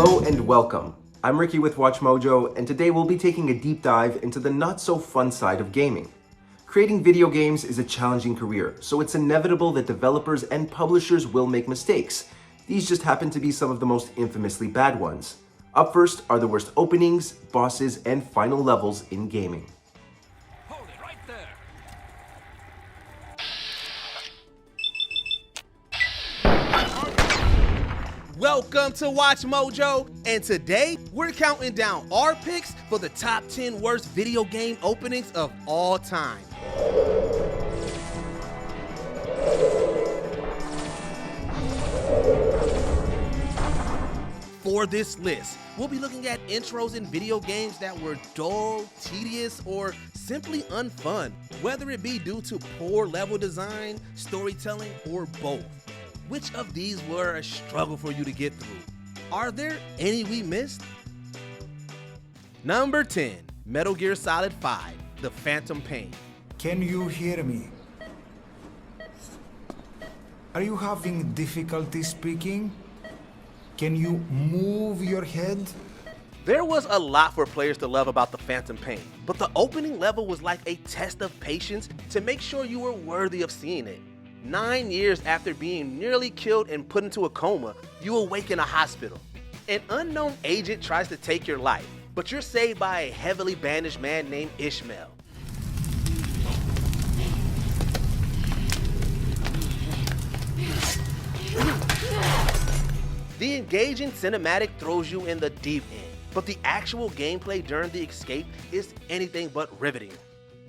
Hello and welcome. I'm Ricky with Watch Mojo, and today we'll be taking a deep dive into the not-so-fun side of gaming. Creating video games is a challenging career, so it's inevitable that developers and publishers will make mistakes. These just happen to be some of the most infamously bad ones. Up first are the worst openings, bosses, and final levels in gaming. Hold it right there. Welcome to Watch Mojo, and today we're counting down our picks for the top 10 worst video game openings of all time. For this list, we'll be looking at intros in video games that were dull, tedious, or simply unfun, whether it be due to poor level design, storytelling, or both. Which of these were a struggle for you to get through? Are there any we missed? Number 10, Metal Gear Solid 5, The Phantom Pain. Can you hear me? Are you having difficulty speaking? Can you move your head? There was a lot for players to love about The Phantom Pain, but the opening level was like a test of patience to make sure you were worthy of seeing it. 9 years after being nearly killed and put into a coma, you awake in a hospital. An unknown agent tries to take your life, but you're saved by a heavily bandaged man named Ishmael. The engaging cinematic throws you in the deep end, but the actual gameplay during the escape is anything but riveting.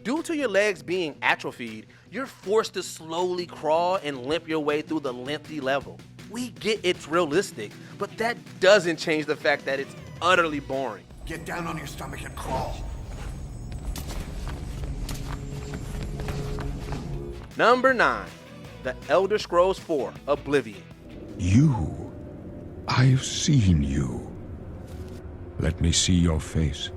Due to your legs being atrophied, you're forced to slowly crawl and limp your way through the lengthy level. We get it's realistic, but that doesn't change the fact that it's utterly boring. Get down on your stomach and crawl. Number 9, The Elder Scrolls 4, Oblivion. You. I've seen you. Let me see your face.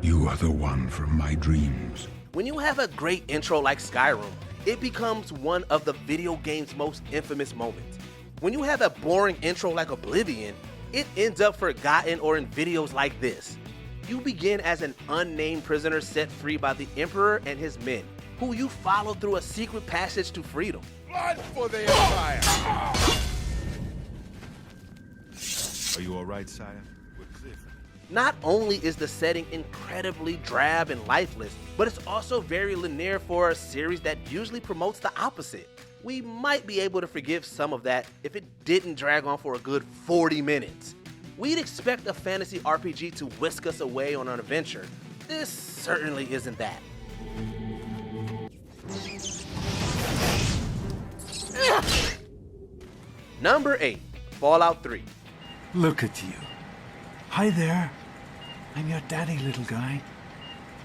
You are the one from my dreams. When you have a great intro like Skyrim, it becomes one of the video game's most infamous moments. When you have a boring intro like Oblivion, it ends up forgotten or in videos like this. You begin as an unnamed prisoner set free by the Emperor and his men, who you follow through a secret passage to freedom. Blood for the Empire! Are you all right, sire? We're clear. Not only is the setting incredibly drab and lifeless, but it's also very linear for a series that usually promotes the opposite. We might be able to forgive some of that if it didn't drag on for a good 40 minutes. We'd expect a fantasy RPG to whisk us away on an adventure. This certainly isn't that. Number 8, Fallout 3. Look at you. Hi there. I'm your daddy, little guy.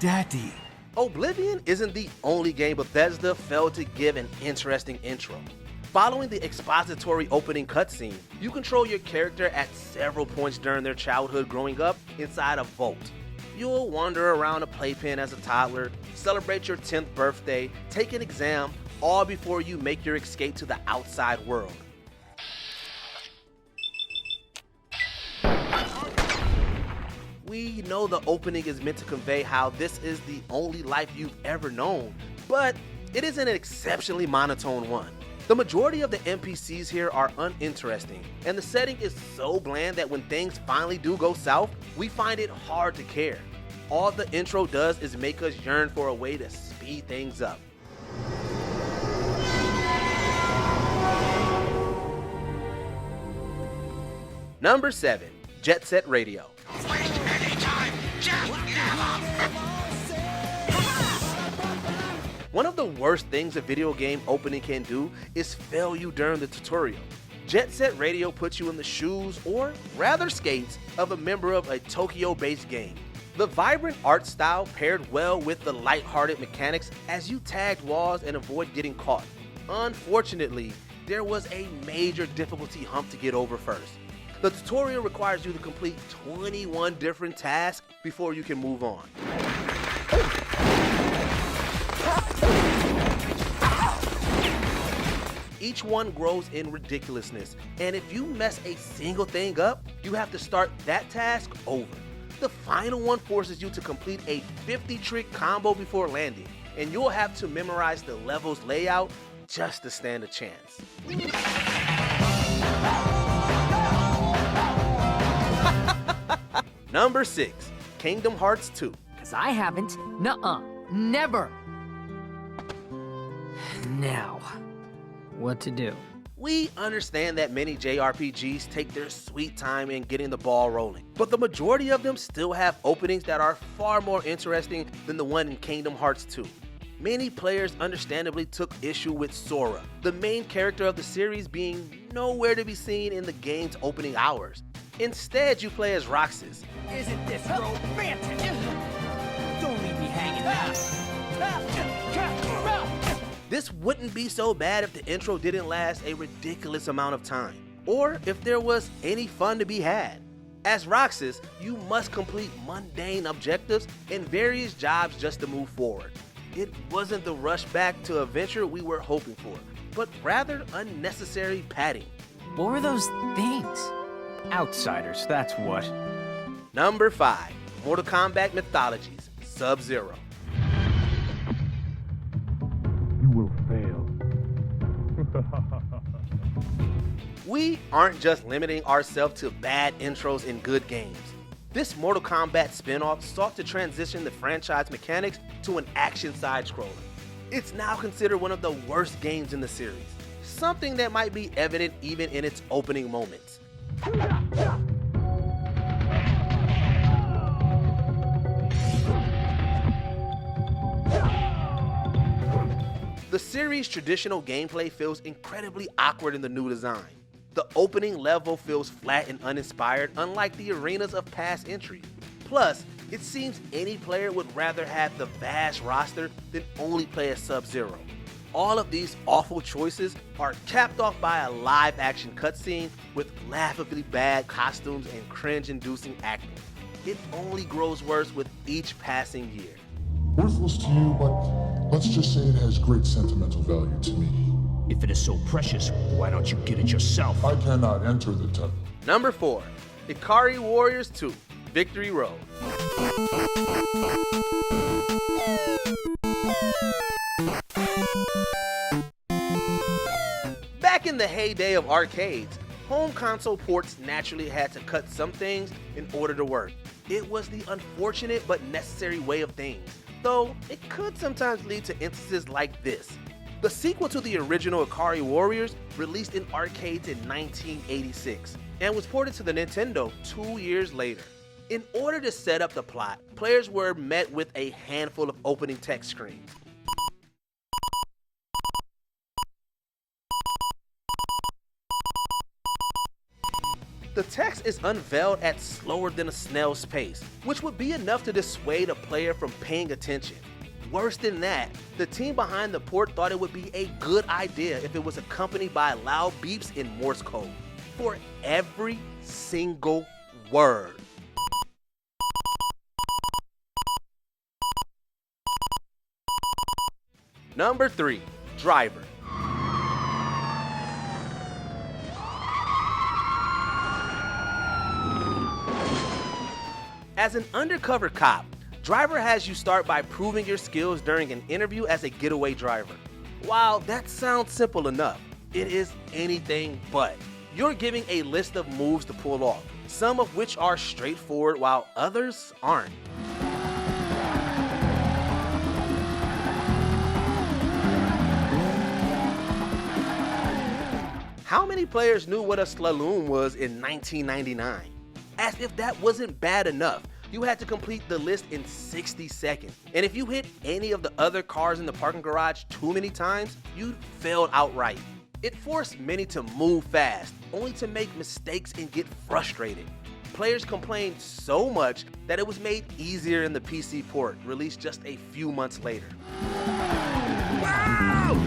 Daddy. Oblivion isn't the only game Bethesda failed to give an interesting intro. Following the expository opening cutscene, you control your character at several points during their childhood growing up inside a vault. You'll wander around a playpen as a toddler, celebrate your 10th birthday, take an exam, all before you make your escape to the outside world. We know the opening is meant to convey how this is the only life you've ever known, but it isn't an exceptionally monotone one. The majority of the NPCs here are uninteresting, and the setting is so bland that when things finally do go south, we find it hard to care. All the intro does is make us yearn for a way to speed things up. Number 7, Jet Set Radio. One of the worst things a video game opening can do is fail you during the tutorial. Jet Set Radio puts you in the shoes, or rather skates, of a member of a Tokyo-based game. The vibrant art style paired well with the lighthearted mechanics as you tagged walls and avoid getting caught. Unfortunately, there was a major difficulty hump to get over first. The tutorial requires you to complete 21 different tasks before you can move on. Each one grows in ridiculousness, and if you mess a single thing up, you have to start that task over. The final one forces you to complete a 50-trick combo before landing, and you'll have to memorize the level's layout just to stand a chance. Number 6, Kingdom Hearts 2. Cause I haven't. Nuh-uh. Never. Now, what to do? We understand that many JRPGs take their sweet time in getting the ball rolling, but the majority of them still have openings that are far more interesting than the one in Kingdom Hearts 2. Many players understandably took issue with Sora, the main character of the series, being nowhere to be seen in the game's opening hours. Instead, you play as Roxas. Isn't this romantic? Don't leave me hanging out. This wouldn't be so bad if the intro didn't last a ridiculous amount of time, or if there was any fun to be had. As Roxas, you must complete mundane objectives and various jobs just to move forward. It wasn't the rush back to adventure we were hoping for, but rather unnecessary padding. What were those things? Outsiders, that's what. Number 5, Mortal Kombat Mythologies, Sub-Zero. You will fail. We aren't just limiting ourselves to bad intros in good games. This Mortal Kombat spin-off sought to transition the franchise mechanics to an action side-scroller. It's now considered one of the worst games in the series, something that might be evident even in its opening moments. The series' traditional gameplay feels incredibly awkward in the new design. The opening level feels flat and uninspired, unlike the arenas of past entries. Plus, it seems any player would rather have the vast roster than only play as Sub-Zero. All of these awful choices are capped off by a live-action cutscene with laughably bad costumes and cringe-inducing acting. It only grows worse with each passing year. Worthless to you, but let's just say it has great sentimental value to me. If it is so precious, why don't you get it yourself? I cannot enter the temple. Number 4, Ikari Warriors 2, Victory Road. Back in the heyday of arcades, home console ports naturally had to cut some things in order to work. It was the unfortunate but necessary way of things, though it could sometimes lead to instances like this. The sequel to the original Ikari Warriors released in arcades in 1986 and was ported to the Nintendo 2 years later. In order to set up the plot, players were met with a handful of opening text screens. The text is unveiled at slower than a snail's pace, which would be enough to dissuade a player from paying attention. Worse than that, the team behind the port thought it would be a good idea if it was accompanied by loud beeps in Morse code for every single word. Number 3, Driver. As an undercover cop, Driver has you start by proving your skills during an interview as a getaway driver. While that sounds simple enough, it is anything but. You're giving a list of moves to pull off, some of which are straightforward while others aren't. How many players knew what a slalom was in 1999? As if that wasn't bad enough, you had to complete the list in 60 seconds. And if you hit any of the other cars in the parking garage too many times, you'd failed outright. It forced many to move fast, only to make mistakes and get frustrated. Players complained so much that it was made easier in the PC port, released just a few months later. Wow!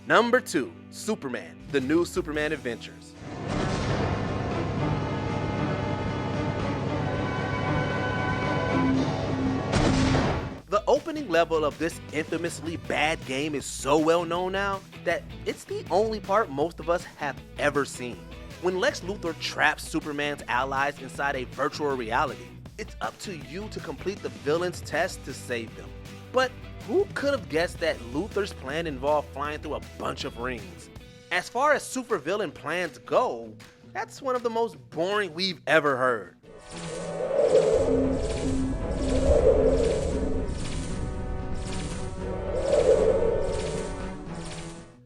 Number 2, Superman, The New Superman Adventures. The opening level of this infamously bad game is so well known now that it's the only part most of us have ever seen. When Lex Luthor traps Superman's allies inside a virtual reality, it's up to you to complete the villain's test to save them. But who could have guessed that Luthor's plan involved flying through a bunch of rings? As far as supervillain plans go, that's one of the most boring we've ever heard.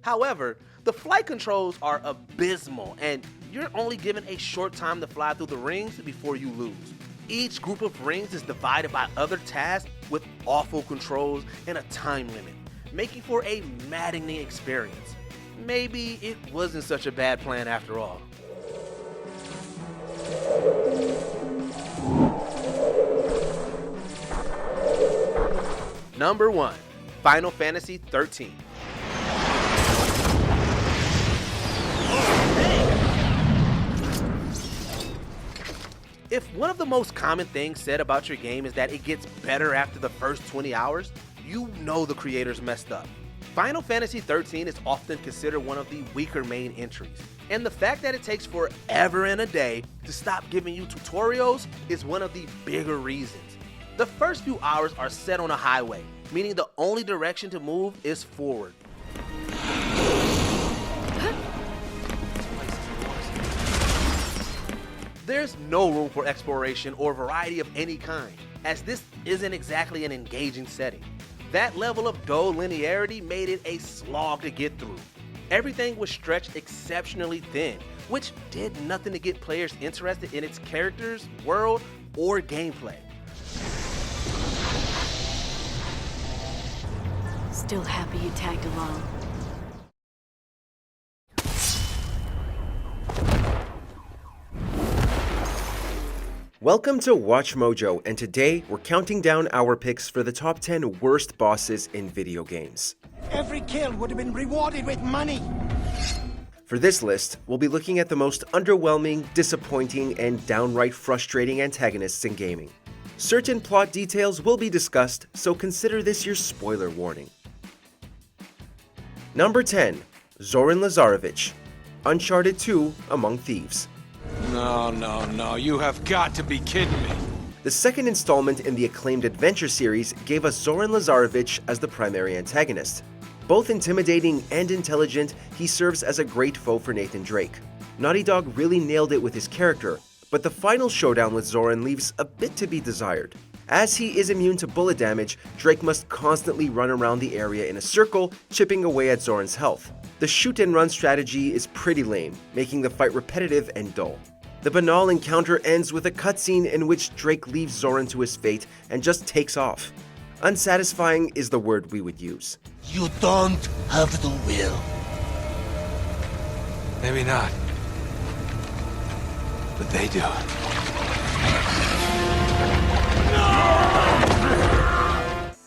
However, the flight controls are abysmal and you're only given a short time to fly through the rings before you lose. Each group of rings is divided by other tasks with awful controls and a time limit, making for a maddening experience. Maybe it wasn't such a bad plan after all. Number 1. Final Fantasy 13. If one of the most common things said about your game is that it gets better after the first 20 hours, you know the creators messed up. Final Fantasy 13 is often considered one of the weaker main entries, and the fact that it takes forever and a day to stop giving you tutorials is one of the bigger reasons. The first few hours are set on a highway, meaning the only direction to move is forward. There's no room for exploration or variety of any kind, as this isn't exactly an engaging setting. That level of dull linearity made it a slog to get through. Everything was stretched exceptionally thin, which did nothing to get players interested in its characters, world, or gameplay. Still happy you tagged along. Welcome to Watch Mojo, and today we're counting down our picks for the top 10 worst bosses in video games. Every kill would have been rewarded with money. For this list, we'll be looking at the most underwhelming, disappointing, and downright frustrating antagonists in gaming. Certain plot details will be discussed, so consider this your spoiler warning. Number 10. Zoran Lazarevich, Uncharted 2 Among Thieves. No, you have got to be kidding me. The second installment in the acclaimed adventure series gave us Zoran Lazarevich as the primary antagonist. Both intimidating and intelligent, he serves as a great foe for Nathan Drake. Naughty Dog really nailed it with his character, but the final showdown with Zoran leaves a bit to be desired. As he is immune to bullet damage, Drake must constantly run around the area in a circle, chipping away at Zoran's health. The shoot and run strategy is pretty lame, making the fight repetitive and dull. The banal encounter ends with a cutscene in which Drake leaves Zoran to his fate and just takes off. Unsatisfying is the word we would use. You don't have the will. Maybe not. But they do.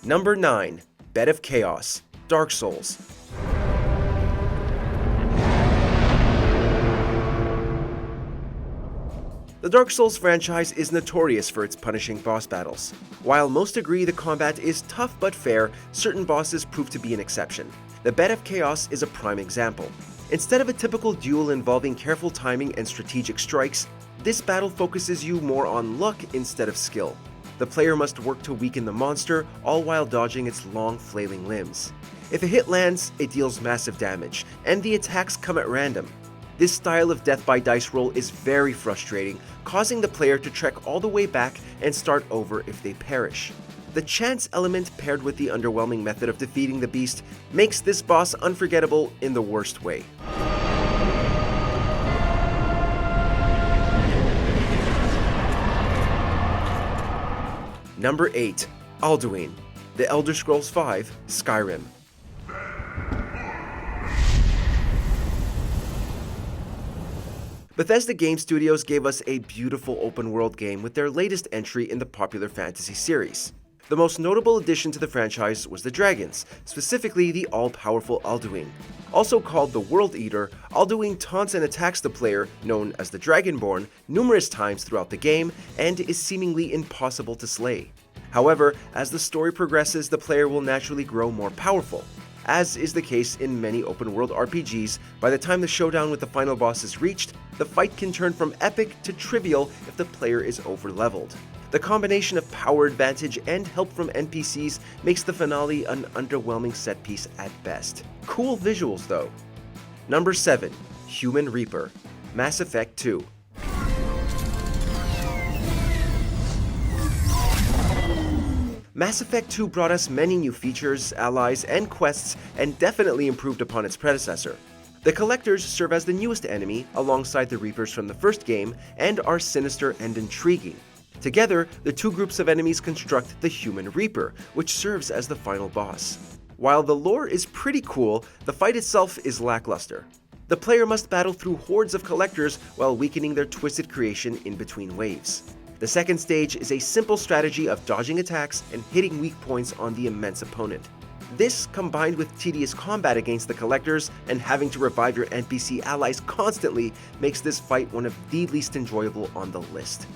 Number 9. Bed of Chaos, Dark Souls. The Dark Souls franchise is notorious for its punishing boss battles. While most agree the combat is tough but fair, certain bosses prove to be an exception. The Bed of Chaos is a prime example. Instead of a typical duel involving careful timing and strategic strikes, this battle focuses you more on luck instead of skill. The player must work to weaken the monster, all while dodging its long, flailing limbs. If a hit lands, it deals massive damage, and the attacks come at random. This style of death by dice roll is very frustrating, causing the player to trek all the way back and start over if they perish. The chance element paired with the underwhelming method of defeating the beast makes this boss unforgettable in the worst way. Number 8. Alduin, The Elder Scrolls V: Skyrim. Bethesda Game Studios gave us a beautiful open-world game with their latest entry in the popular fantasy series. The most notable addition to the franchise was the dragons, specifically the all-powerful Alduin. Also called the World Eater, Alduin taunts and attacks the player, known as the Dragonborn, numerous times throughout the game and is seemingly impossible to slay. However, as the story progresses, the player will naturally grow more powerful. As is the case in many open-world RPGs, by the time the showdown with the final boss is reached, the fight can turn from epic to trivial if the player is over-leveled. The combination of power advantage and help from NPCs makes the finale an underwhelming set piece at best. Cool visuals though. Number 7. Human Reaper, Mass Effect 2. Mass Effect 2 brought us many new features, allies, and quests, and definitely improved upon its predecessor. The Collectors serve as the newest enemy, alongside the Reapers from the first game, and are sinister and intriguing. Together, the two groups of enemies construct the Human Reaper, which serves as the final boss. While the lore is pretty cool, the fight itself is lackluster. The player must battle through hordes of Collectors while weakening their twisted creation in between waves. The second stage is a simple strategy of dodging attacks and hitting weak points on the immense opponent. This, combined with tedious combat against the Collectors and having to revive your NPC allies constantly, makes this fight one of the least enjoyable on the list.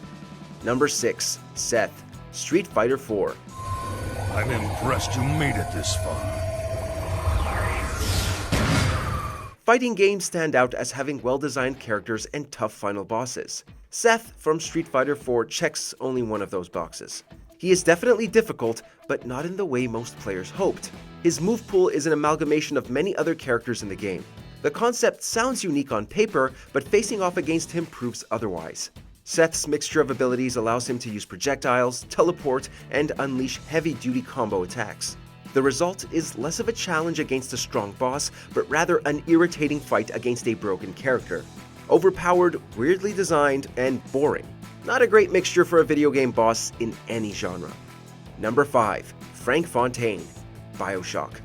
Number 6. Seth, Street Fighter 4. I'm impressed you made it this far. Fighting games stand out as having well-designed characters and tough final bosses. Seth from Street Fighter 4 checks only one of those boxes. He is definitely difficult, but not in the way most players hoped. His move pool is an amalgamation of many other characters in the game. The concept sounds unique on paper, but facing off against him proves otherwise. Seth's mixture of abilities allows him to use projectiles, teleport, and unleash heavy-duty combo attacks. The result is less of a challenge against a strong boss, but rather an irritating fight against a broken character. Overpowered, weirdly designed, and boring. Not a great mixture for a video game boss in any genre. Number 5. Frank Fontaine, BioShock.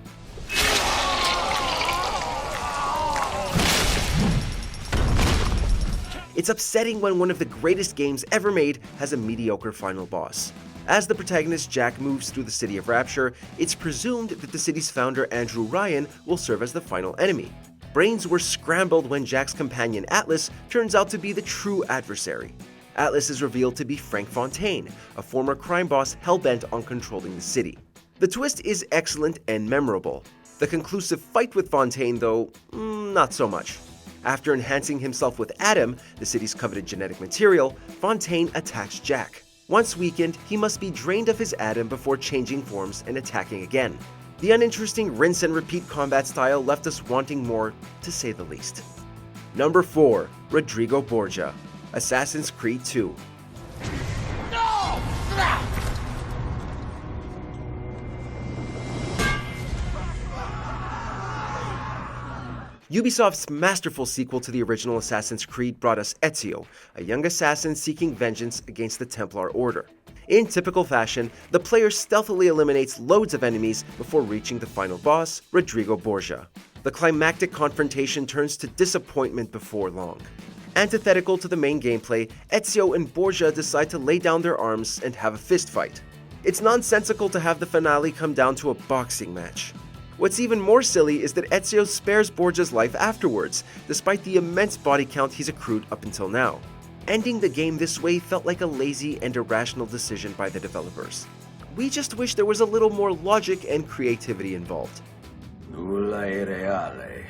It's upsetting when one of the greatest games ever made has a mediocre final boss. As the protagonist Jack moves through the city of Rapture, it's presumed that the city's founder Andrew Ryan will serve as the final enemy. Brains were scrambled when Jack's companion Atlas turns out to be the true adversary. Atlas is revealed to be Frank Fontaine, a former crime boss hell-bent on controlling the city. The twist is excellent and memorable. The conclusive fight with Fontaine, though, not so much. After enhancing himself with Adam, the city's coveted genetic material, Fontaine attacks Jack. Once weakened, he must be drained of his Adam before changing forms and attacking again. The uninteresting rinse and repeat combat style left us wanting more, to say the least. Number 4. Rodrigo Borgia, Assassin's Creed 2. Ubisoft's masterful sequel to the original Assassin's Creed brought us Ezio, a young assassin seeking vengeance against the Templar Order. In typical fashion, the player stealthily eliminates loads of enemies before reaching the final boss, Rodrigo Borgia. The climactic confrontation turns to disappointment before long. Antithetical to the main gameplay, Ezio and Borgia decide to lay down their arms and have a fist fight. It's nonsensical to have the finale come down to a boxing match. What's even more silly is that Ezio spares Borgia's life afterwards, despite the immense body count he's accrued up until now. Ending the game this way felt like a lazy and irrational decision by the developers. We just wish there was a little more logic and creativity involved. Nulla è reale,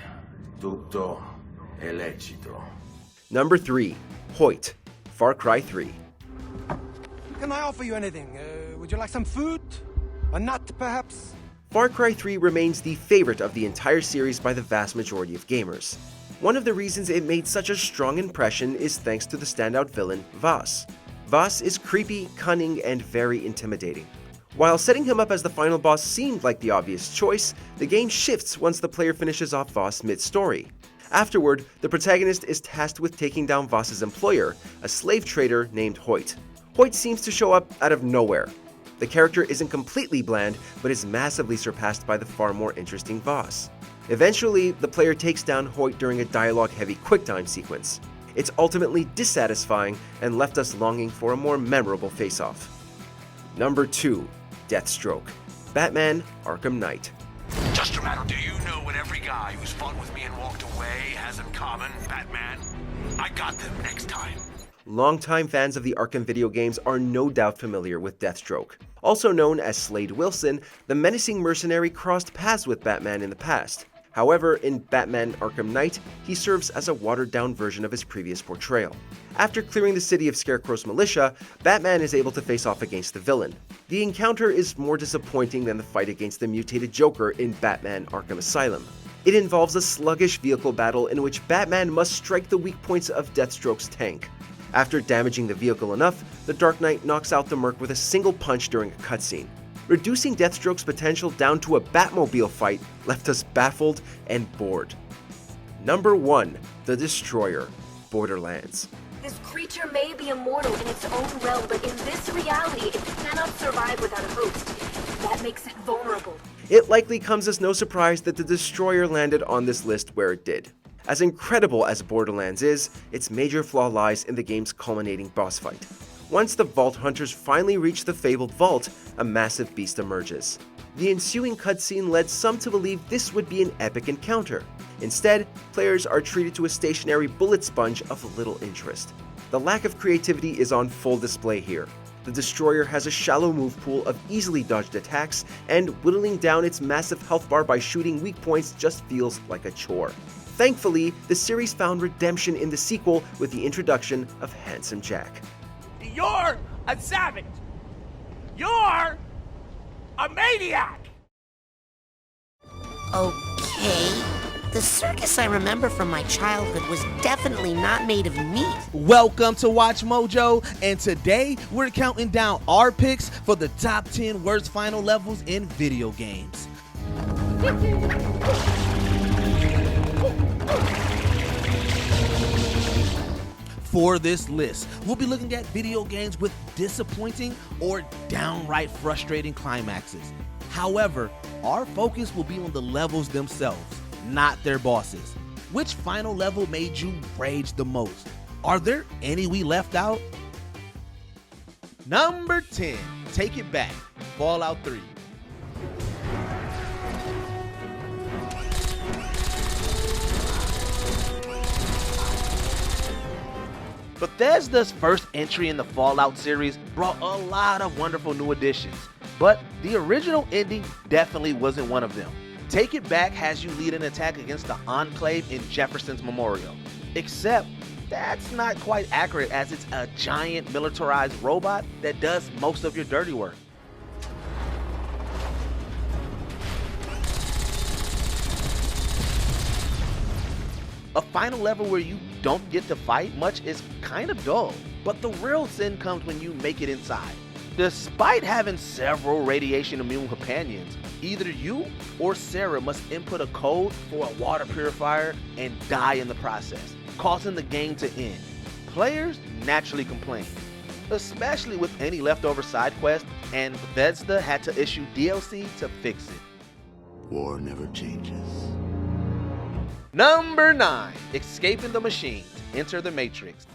tutto è lecito. Number 3. Hoyt, Far Cry 3. Can I offer you anything? Would you like some food? A nut, perhaps? Far Cry 3 remains the favorite of the entire series by the vast majority of gamers. One of the reasons it made such a strong impression is thanks to the standout villain, Vaas. Vaas is creepy, cunning, and very intimidating. While setting him up as the final boss seemed like the obvious choice, the game shifts once the player finishes off Vaas mid-story. Afterward, the protagonist is tasked with taking down Vaas's employer, a slave trader named Hoyt. Hoyt seems to show up out of nowhere. The character isn't completely bland, but is massively surpassed by the far more interesting Vaas. Eventually, the player takes down Hoyt during a dialogue-heavy quicktime sequence. It's ultimately dissatisfying and left us longing for a more memorable face-off. Number 2. Deathstroke, Batman Arkham Knight. Just a matter, do you know what every guy who's fought with me and walked away has in common, Batman? I got them next time. Longtime fans of the Arkham video games are no doubt familiar with Deathstroke. Also known as Slade Wilson, the menacing mercenary crossed paths with Batman in the past. However, in Batman Arkham Knight, he serves as a watered-down version of his previous portrayal. After clearing the city of Scarecrow's militia, Batman is able to face off against the villain. The encounter is more disappointing than the fight against the mutated Joker in Batman Arkham Asylum. It involves a sluggish vehicle battle in which Batman must strike the weak points of Deathstroke's tank. After damaging the vehicle enough, the Dark Knight knocks out the Merc with a single punch during a cutscene. Reducing Deathstroke's potential down to a Batmobile fight left us baffled and bored. Number 1. The Destroyer, Borderlands. This creature may be immortal in its own realm, but in this reality, it cannot survive without a host. That makes it vulnerable. It likely comes as no surprise that the Destroyer landed on this list where it did. As incredible as Borderlands is, its major flaw lies in the game's culminating boss fight. Once the Vault Hunters finally reach the fabled vault, a massive beast emerges. The ensuing cutscene led some to believe this would be an epic encounter. Instead, players are treated to a stationary bullet sponge of little interest. The lack of creativity is on full display here. The Destroyer has a shallow move pool of easily dodged attacks, and whittling down its massive health bar by shooting weak points just feels like a chore. Thankfully, the series found redemption in the sequel with the introduction of Handsome Jack. You're a savage. You're a maniac. Okay. The circus I remember from my childhood was definitely not made of meat. Welcome to Watch Mojo, and today we're counting down our picks for the top 10 worst final levels in video games. For this list, we'll be looking at video games with disappointing or downright frustrating climaxes. However, our focus will be on the levels themselves, not their bosses. Which final level made you rage the most? Are there any we left out? Number 10, Take It Back, Fallout 3. Bethesda's first entry in the Fallout series brought a lot of wonderful new additions, but the original ending definitely wasn't one of them. Take It Back has you lead an attack against the Enclave in Jefferson's Memorial, except that's not quite accurate as it's a giant militarized robot that does most of your dirty work. A final level where you don't get to fight much is kind of dull, but the real sin comes when you make it inside. Despite having several radiation immune companions, either you or Sarah must input a code for a water purifier and die in the process, causing the game to end. Players naturally complain, especially with any leftover side quests, and Bethesda had to issue DLC to fix it. War never changes. Number 9, Escaping the Machines, Enter the Matrix.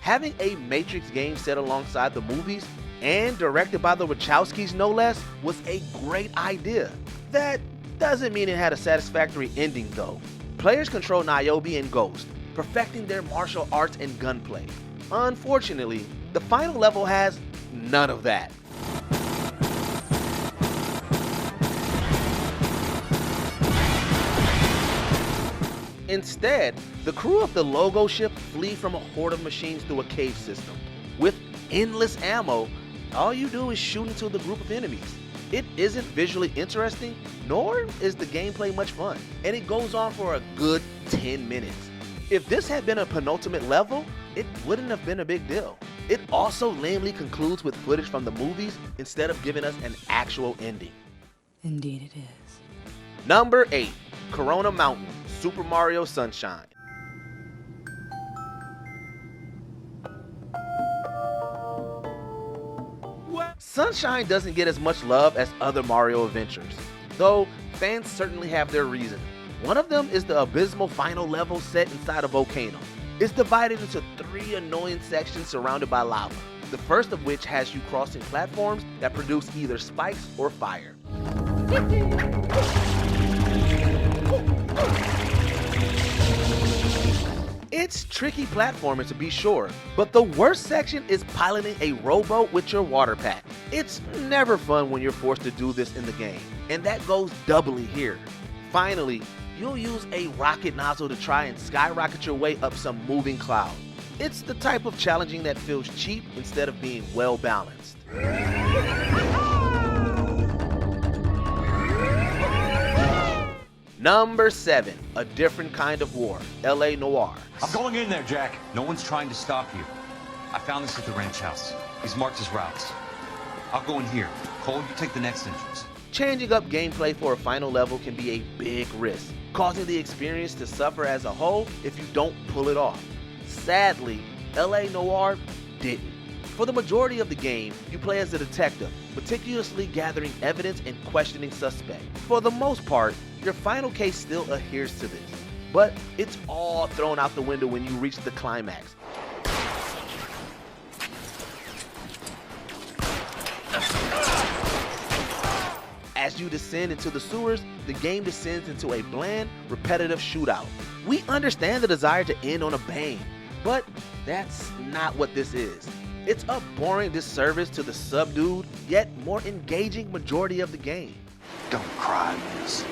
Having a Matrix game set alongside the movies and directed by the Wachowskis no less was a great idea. That doesn't mean it had a satisfactory ending though. Players control Niobe and Ghost, perfecting their martial arts and gunplay. Unfortunately, the final level has none of that. Instead, the crew of the Logo ship flee from a horde of machines through a cave system. With endless ammo, all you do is shoot into the group of enemies. It isn't visually interesting, nor is the gameplay much fun, and it goes on for a good 10 minutes. If this had been a penultimate level, it wouldn't have been a big deal. It also lamely concludes with footage from the movies instead of giving us an actual ending. Indeed it is. Number 8, Corona Mountain, Super Mario Sunshine. Sunshine doesn't get as much love as other Mario adventures, though fans certainly have their reason. One of them is the abysmal final level set inside a volcano. It's divided into 3 annoying sections surrounded by lava, the first of which has you crossing platforms that produce either spikes or fire. It's tricky platforming to be sure, but the worst section is piloting a rowboat with your water pack. It's never fun when you're forced to do this in the game, and that goes doubly here. Finally, you'll use a rocket nozzle to try and skyrocket your way up some moving cloud. It's the type of challenging that feels cheap instead of being well balanced. Number 7, a different kind of war, LA Noire. I'm going in there, Jack. No one's trying to stop you. I found this at the ranch house. He's marked his routes. I'll go in here. Cole, you take the next entrance. Changing up gameplay for a final level can be a big risk, causing the experience to suffer as a whole if you don't pull it off. Sadly, LA Noire didn't. For the majority of the game, you play as a detective, meticulously gathering evidence and questioning suspects. For the most part, your final case still adheres to this, but it's all thrown out the window when you reach the climax. As you descend into the sewers, the game descends into a bland, repetitive shootout. We understand the desire to end on a bang, but that's not what this is. It's a boring disservice to the subdued, yet more engaging majority of the game. Don't cry, miss.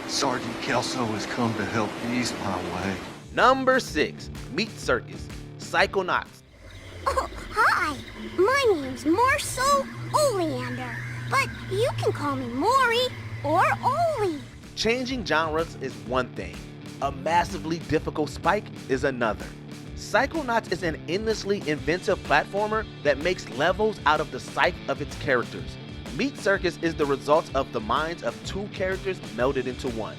Sergeant Kelso has come to help ease my way. Number 6, Meat Circus, Psychonauts. Oh, hi. My name's Marcel Oleander, but you can call me Maury or Oli. Changing genres is one thing. A massively difficult spike is another. Psychonauts is an endlessly inventive platformer that makes levels out of the psyche of its characters. Meat Circus is the result of the minds of two characters melded into one.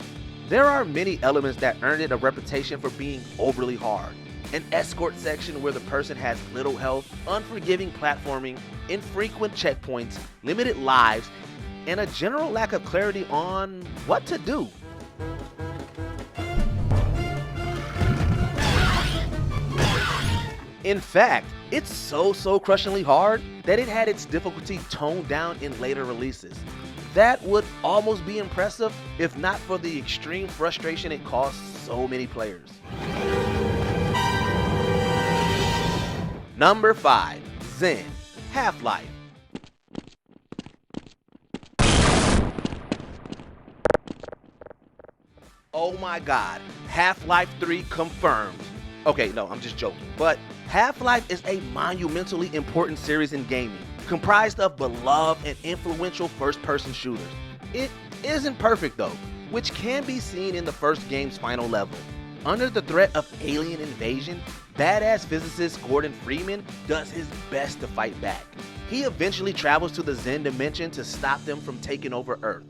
There are many elements that earned it a reputation for being overly hard. An escort section where the person has little health, unforgiving platforming, infrequent checkpoints, limited lives, and a general lack of clarity on what to do. In fact, it's so crushingly hard that it had its difficulty toned down in later releases. That would almost be impressive if not for the extreme frustration it caused so many players. Number 5, Zen, Half-Life. Oh my god, Half-Life 3 confirmed. Okay, no, I'm just joking, but Half-Life is a monumentally important series in gaming, comprised of beloved and influential first-person shooters. It isn't perfect though, which can be seen in the first game's final level. Under the threat of alien invasion, badass physicist Gordon Freeman does his best to fight back. He eventually travels to the Zen dimension to stop them from taking over Earth.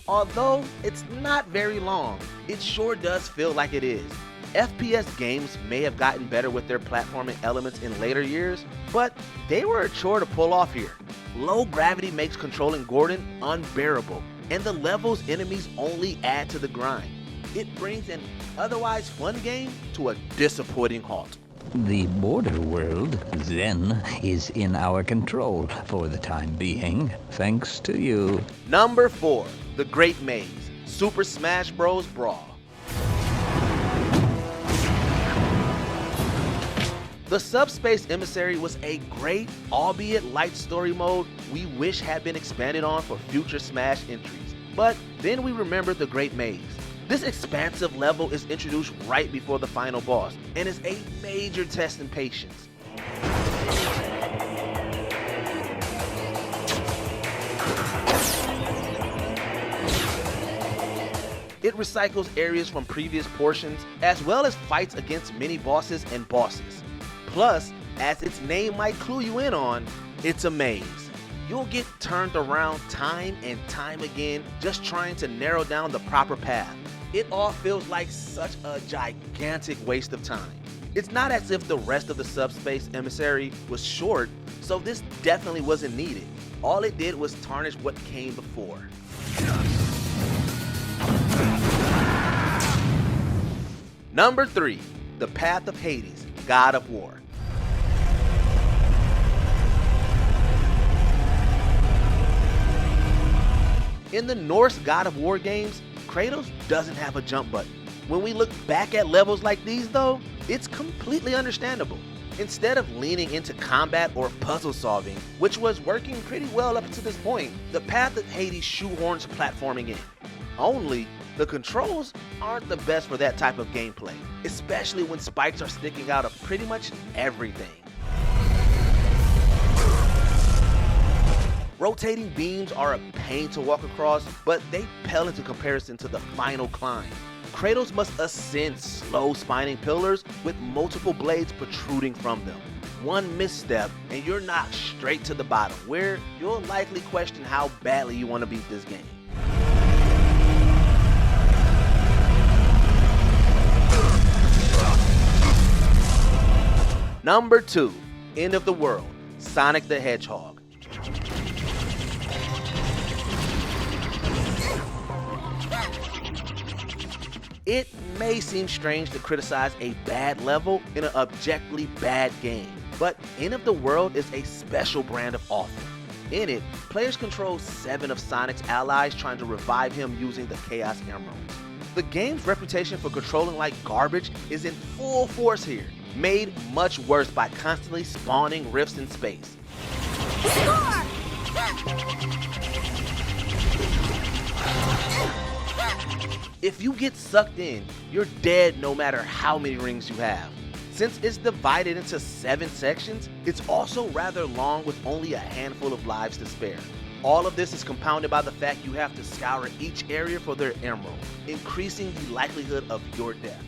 Although it's not very long, it sure does feel like it is. FPS games may have gotten better with their platforming elements in later years, but they were a chore to pull off here. Low gravity makes controlling Gordon unbearable, and the level's enemies only add to the grind. It brings an otherwise fun game to a disappointing halt. The border world, Zen, is in our control for the time being, thanks to you. Number 4, The Great Maze, Super Smash Bros. Brawl. The Subspace Emissary was a great, albeit light story mode we wish had been expanded on for future Smash entries. But then we remembered The Great Maze. This expansive level is introduced right before the final boss, and is a major test in patience. It recycles areas from previous portions, as well as fights against mini bosses and bosses. Plus, as its name might clue you in on, it's a maze. You'll get turned around time and time again just trying to narrow down the proper path. It all feels like such a gigantic waste of time. It's not as if the rest of the Subspace Emissary was short, so this definitely wasn't needed. All it did was tarnish what came before. Number 3, The Path of Hades, God of War. In the Norse God of War games, Kratos doesn't have a jump button. When we look back at levels like these though, it's completely understandable. Instead of leaning into combat or puzzle solving, which was working pretty well up to this point, the path of Hades shoehorns platforming in. Only, the controls aren't the best for that type of gameplay, especially when spikes are sticking out of pretty much everything. Rotating beams are a pain to walk across, but they pale into comparison to the final climb. Kratos must ascend slow spinning pillars with multiple blades protruding from them. One misstep and you're knocked straight to the bottom, where you'll likely question how badly you want to beat this game. Number 2, End of the World, Sonic the Hedgehog. It may seem strange to criticize a bad level in an objectively bad game, but End of the World is a special brand of awful. In it, players control 7 of Sonic's allies trying to revive him using the Chaos Emeralds. The game's reputation for controlling like garbage is in full force here, made much worse by constantly spawning rifts in space. If you get sucked in, you're dead no matter how many rings you have. Since it's divided into 7 sections, it's also rather long with only a handful of lives to spare. All of this is compounded by the fact you have to scour each area for their emerald, increasing the likelihood of your death.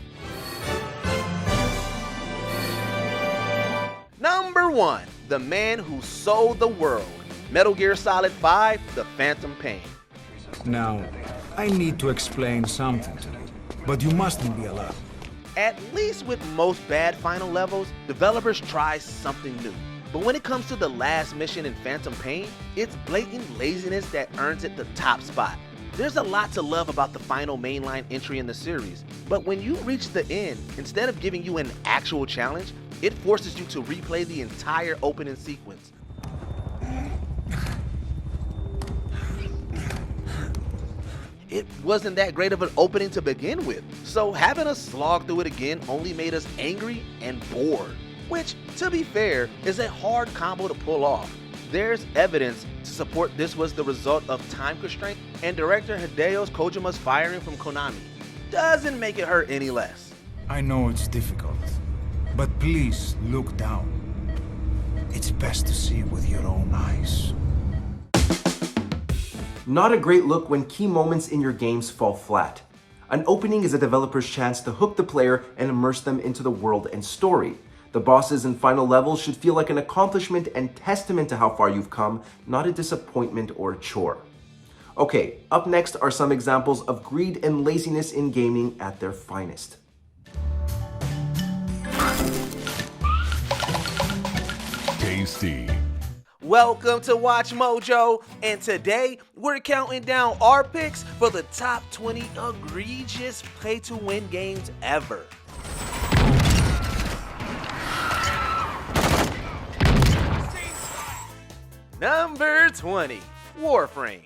Number 1, the man who sold the world, Metal Gear Solid 5, The Phantom Pain. Now, I need to explain something to you, but you mustn't be allowed. At least with most bad final levels, developers try something new. But when it comes to the last mission in Phantom Pain, it's blatant laziness that earns it the top spot. There's a lot to love about the final mainline entry in the series, but when you reach the end, instead of giving you an actual challenge, it forces you to replay the entire opening sequence. It wasn't that great of an opening to begin with, so having us slog through it again only made us angry and bored, which, to be fair, is a hard combo to pull off. There's evidence to support this was the result of time constraint, and director Hideo Kojima's firing from Konami doesn't make it hurt any less. I know it's difficult, but please look down. It's best to see with your own eyes. Not a great look when key moments in your games fall flat. An opening is a developer's chance to hook the player and immerse them into the world and story. The bosses and final levels should feel like an accomplishment and testament to how far you've come, not a disappointment or a chore. Okay, up next are some examples of greed and laziness in gaming at their finest. Tasty. Welcome to Watch Mojo, and today we're counting down our picks for the top 20 egregious pay-to-win games ever. Number 20, Warframe.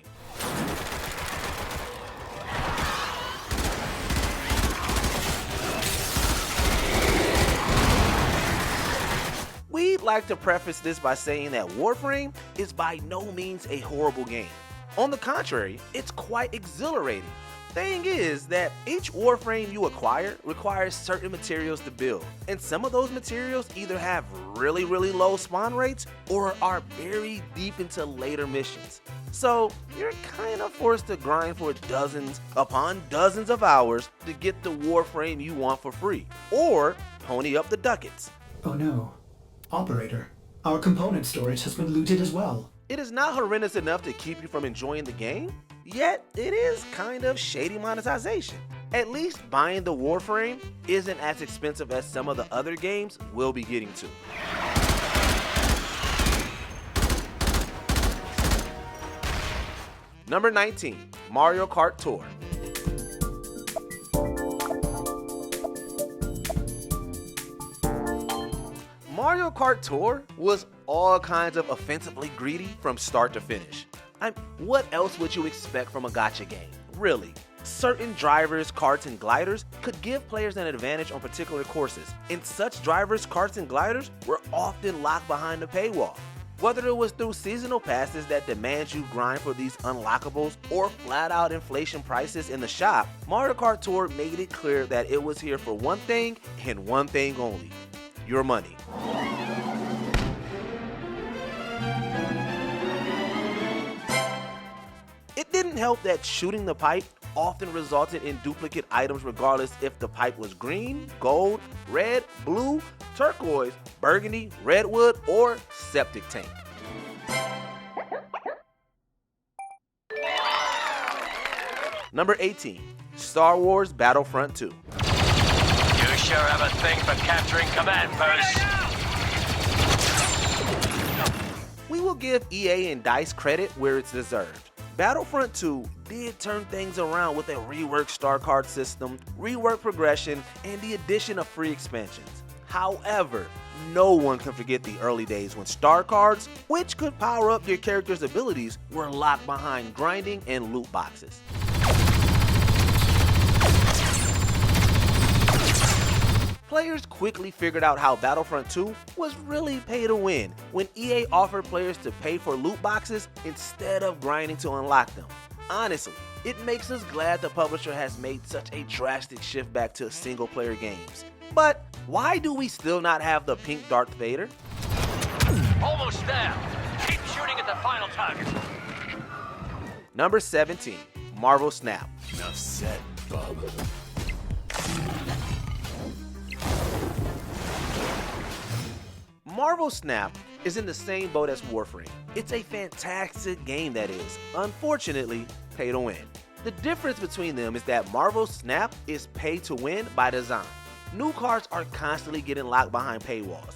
We'd like to preface this by saying that Warframe is by no means a horrible game. On the contrary, it's quite exhilarating. Thing is that each Warframe you acquire requires certain materials to build, and some of those materials either have really low spawn rates or are buried deep into later missions. So you're kind of forced to grind for dozens upon dozens of hours to get the Warframe you want for free, or pony up the ducats. Oh no. Operator, our component storage has been looted as well. It is not horrendous enough to keep you from enjoying the game, yet it is kind of shady monetization. At least buying the Warframe isn't as expensive as some of the other games we'll be getting to. Number 19, Mario Kart Tour. Mario Kart Tour was all kinds of offensively greedy from start to finish. What else would you expect from a gacha game? Really? Certain drivers, carts, and gliders could give players an advantage on particular courses, and such drivers, carts, and gliders were often locked behind the paywall. Whether it was through seasonal passes that demand you grind for these unlockables or flat out inflation prices in the shop, Mario Kart Tour made it clear that it was here for one thing and one thing only: your money. It didn't help that shooting the pipe often resulted in duplicate items regardless if the pipe was green, gold, red, blue, turquoise, burgundy, redwood, or septic tank. Number 18, Star Wars Battlefront 2. You sure have a thing for capturing command posts. We will give EA and DICE credit where it's deserved. Battlefront 2 did turn things around with a reworked star card system, reworked progression, and the addition of free expansions. However, no one can forget the early days when star cards, which could power up your character's abilities, were locked behind grinding and loot boxes. Players quickly figured out how Battlefront 2 was really pay to win when EA offered players to pay for loot boxes instead of grinding to unlock them. Honestly, it makes us glad the publisher has made such a drastic shift back to single player games. But why do we still not have the pink Darth Vader? Almost there. Keep shooting at the final target. Number 17, Marvel Snap. Enough said, bub. Marvel Snap is in the same boat as Warframe. It's a fantastic game that is, unfortunately, pay to win. The difference between them is that Marvel Snap is pay to win by design. New cards are constantly getting locked behind paywalls.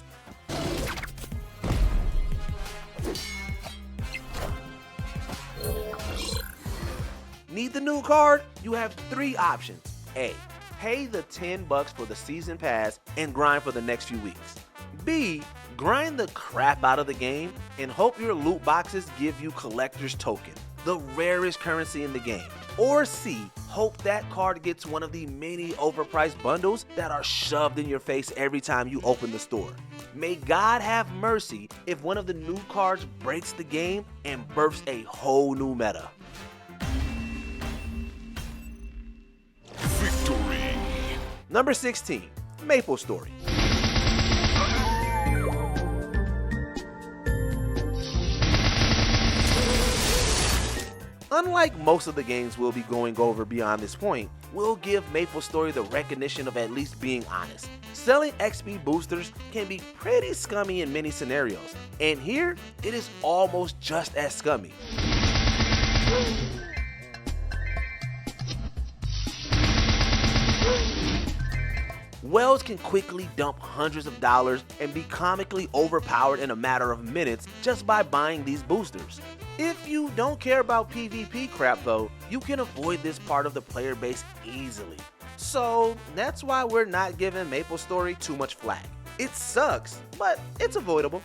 Need the new card? You have 3 options. A, pay the $10 for the season pass and grind for the next few weeks. B, grind the crap out of the game and hope your loot boxes give you collector's token, the rarest currency in the game. Or C, hope that card gets one of the many overpriced bundles that are shoved in your face every time you open the store. May God have mercy if one of the new cards breaks the game and births a whole new meta. Victory! Number 16, Maple Story. Unlike most of the games we'll be going over beyond this point, we'll give MapleStory the recognition of at least being honest. Selling XP boosters can be pretty scummy in many scenarios, and here it is almost just as scummy. Wells can quickly dump hundreds of dollars and be comically overpowered in a matter of minutes just by buying these boosters. If you don't care about PvP crap though, you can avoid this part of the player base easily. So that's why we're not giving MapleStory too much flack. It sucks, but it's avoidable.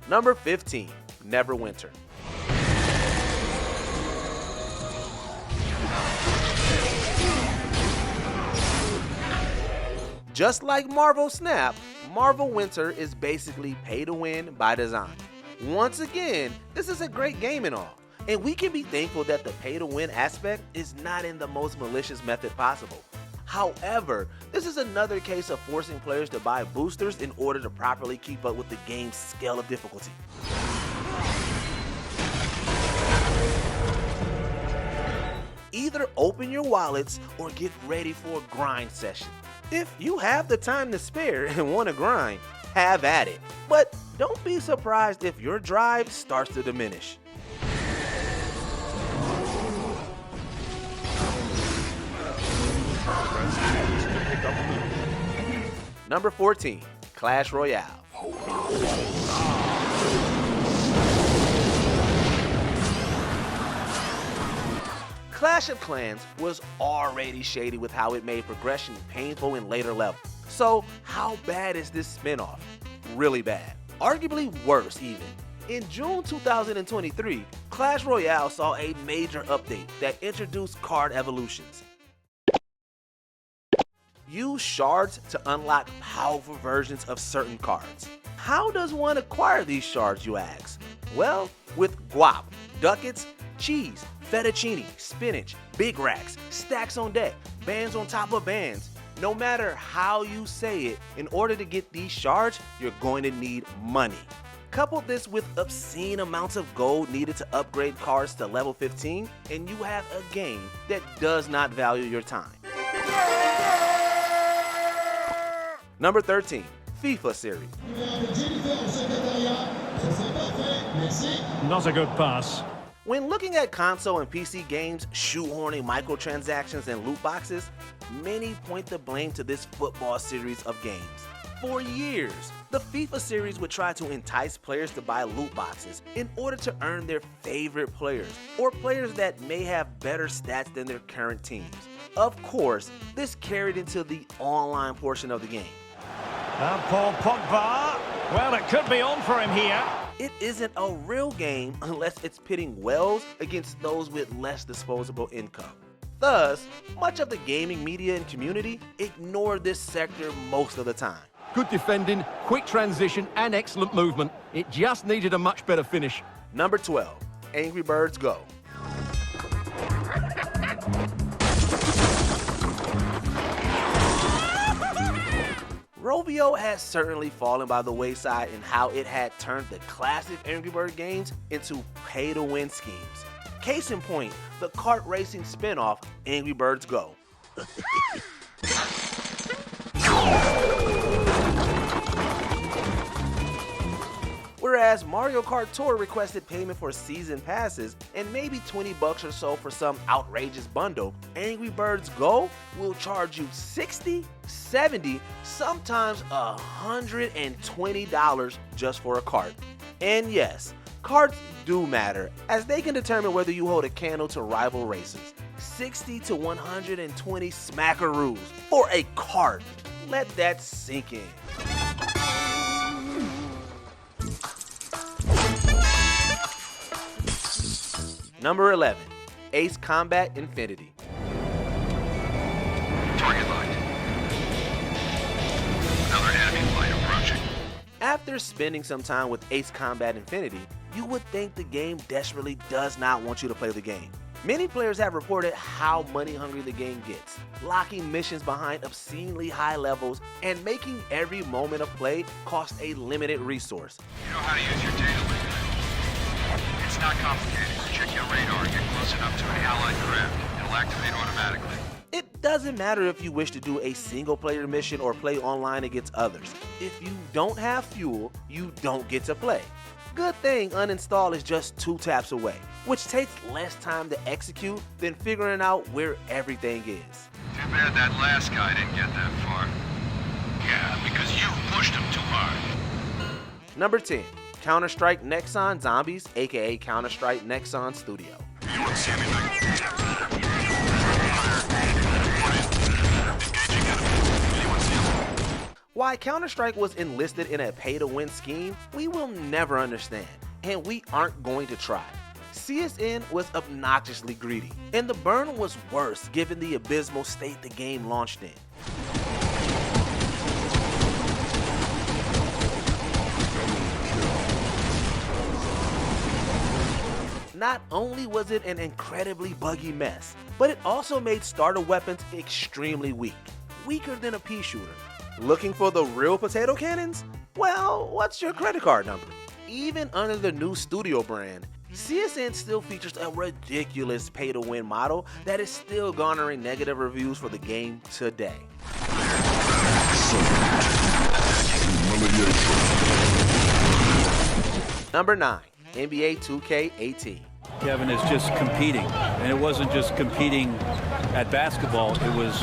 Number 15, Neverwinter. Just like Marvel Snap, Marvel Winter is basically pay to win by design. Once again, this is a great game and all, and we can be thankful that the pay to win aspect is not in the most malicious method possible. However, this is another case of forcing players to buy boosters in order to properly keep up with the game's scale of difficulty. Either open your wallets or get ready for a grind session. If you have the time to spare and want to grind, have at it. But don't be surprised if your drive starts to diminish. Number 14, Clash Royale. Clash of Clans was already shady with how it made progression painful in later levels. So how bad is this spinoff? Really bad. Arguably worse even. In June 2023, Clash Royale saw a major update that introduced card evolutions. Use shards to unlock powerful versions of certain cards. How does one acquire these shards, you ask? Well, with guap, ducats, cheese, fettuccine, spinach, big racks, stacks on deck, bands on top of bands. No matter how you say it, in order to get these shards, you're going to need money. Couple this with obscene amounts of gold needed to upgrade cards to level 15, and you have a game that does not value your time. Number 13, FIFA series. Not a good pass. When looking at console and PC games shoehorning microtransactions and loot boxes, many point the blame to this football series of games. For years, the FIFA series would try to entice players to buy loot boxes in order to earn their favorite players, or players that may have better stats than their current teams. Of course, this carried into the online portion of the game. And Paul Pogba, well, it could be on for him here. It isn't a real game unless it's pitting wells against those with less disposable income. Thus, much of the gaming media and community ignore this sector most of the time. Good defending, quick transition, and excellent movement. It just needed a much better finish. Number 12, Angry Birds Go. Rovio has certainly fallen by the wayside in how it had turned the classic Angry Bird games into pay-to-win schemes. Case in point, the kart racing spin-off Angry Birds Go. Whereas Mario Kart Tour requested payment for season passes and maybe $20 or so for some outrageous bundle, Angry Birds Go will charge you $60, $70, sometimes $120 just for a cart. And yes, carts do matter, as they can determine whether you hold a candle to rival races. 60 to 120 smackaroos for a cart. Let that sink in. Number 11, Ace Combat Infinity. Target locked. Another enemy flight approaching. After spending some time with Ace Combat Infinity, you would think the game desperately does not want you to play the game. Many players have reported how money hungry the game gets, locking missions behind obscenely high levels and making every moment of play cost a limited resource. You know how to use your data link? It's not complicated. Check your radar, get close enough to an allied craft. It'll activate automatically. It doesn't matter if you wish to do a single player mission or play online against others. If you don't have fuel, you don't get to play. Good thing uninstall is just 2 taps away, which takes less time to execute than figuring out where everything is. Too bad that last guy didn't get that far. Yeah, because you pushed him too hard. Number 10, Counter-Strike Nexon Zombies, aka Counter-Strike Nexon Studio. Why Counter-Strike was enlisted in a pay-to-win scheme, we will never understand, and we aren't going to try. CSN was obnoxiously greedy, and the burn was worse given the abysmal state the game launched in. Not only was it an incredibly buggy mess, but it also made starter weapons extremely weak, weaker than a pea shooter. Looking for the real potato cannons? Well, what's your credit card number? Even under the new Studio brand, CSN still features a ridiculous pay-to-win model that is still garnering negative reviews for the game today. Number 9, NBA 2K18. Kevin is just competing, and it wasn't just competing at basketball, it was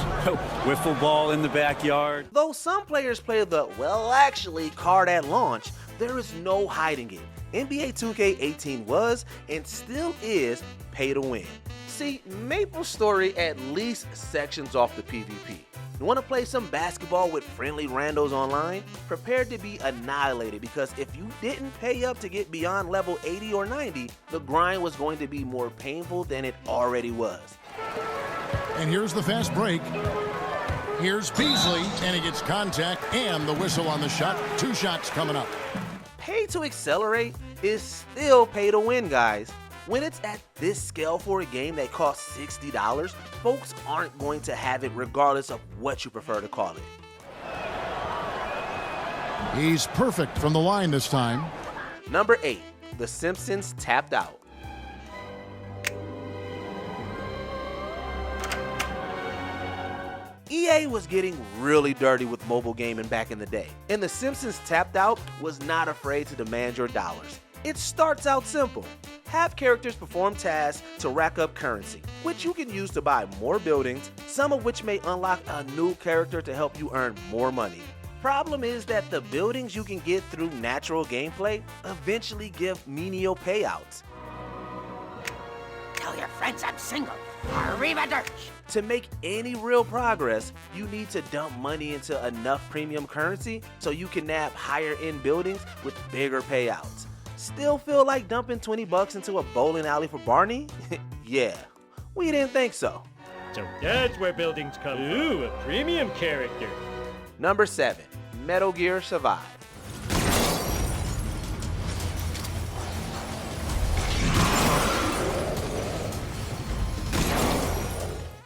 wiffle ball in the backyard. Though some players play the, well actually, card at launch, there is no hiding it. NBA 2K18 was, and still is, pay to win. See, Maple's story at least sections off the PvP. Want to play some basketball with friendly randos online? Prepare to be annihilated, because if you didn't pay up to get beyond level 80 or 90, the grind was going to be more painful than it already was. And here's the fast break. Here's Beasley, and he gets contact and the whistle on the shot. 2 shots coming up. Pay to accelerate is still pay to win, guys. When it's at this scale for a game that costs $60, folks aren't going to have it regardless of what you prefer to call it. He's perfect from the line this time. Number 8, The Simpsons Tapped Out. EA was getting really dirty with mobile gaming back in the day, and The Simpsons Tapped Out was not afraid to demand your dollars. It starts out simple. Have characters perform tasks to rack up currency, which you can use to buy more buildings, some of which may unlock a new character to help you earn more money. Problem is that the buildings you can get through natural gameplay eventually give menial payouts. Tell your friends I'm single. Arrivederci. To make any real progress, you need to dump money into enough premium currency so you can nab higher end buildings with bigger payouts. Still feel like dumping $20 into a bowling alley for Barney? Yeah, we didn't think so. So that's where buildings come. Ooh, a premium character. Number 7, Metal Gear Survive.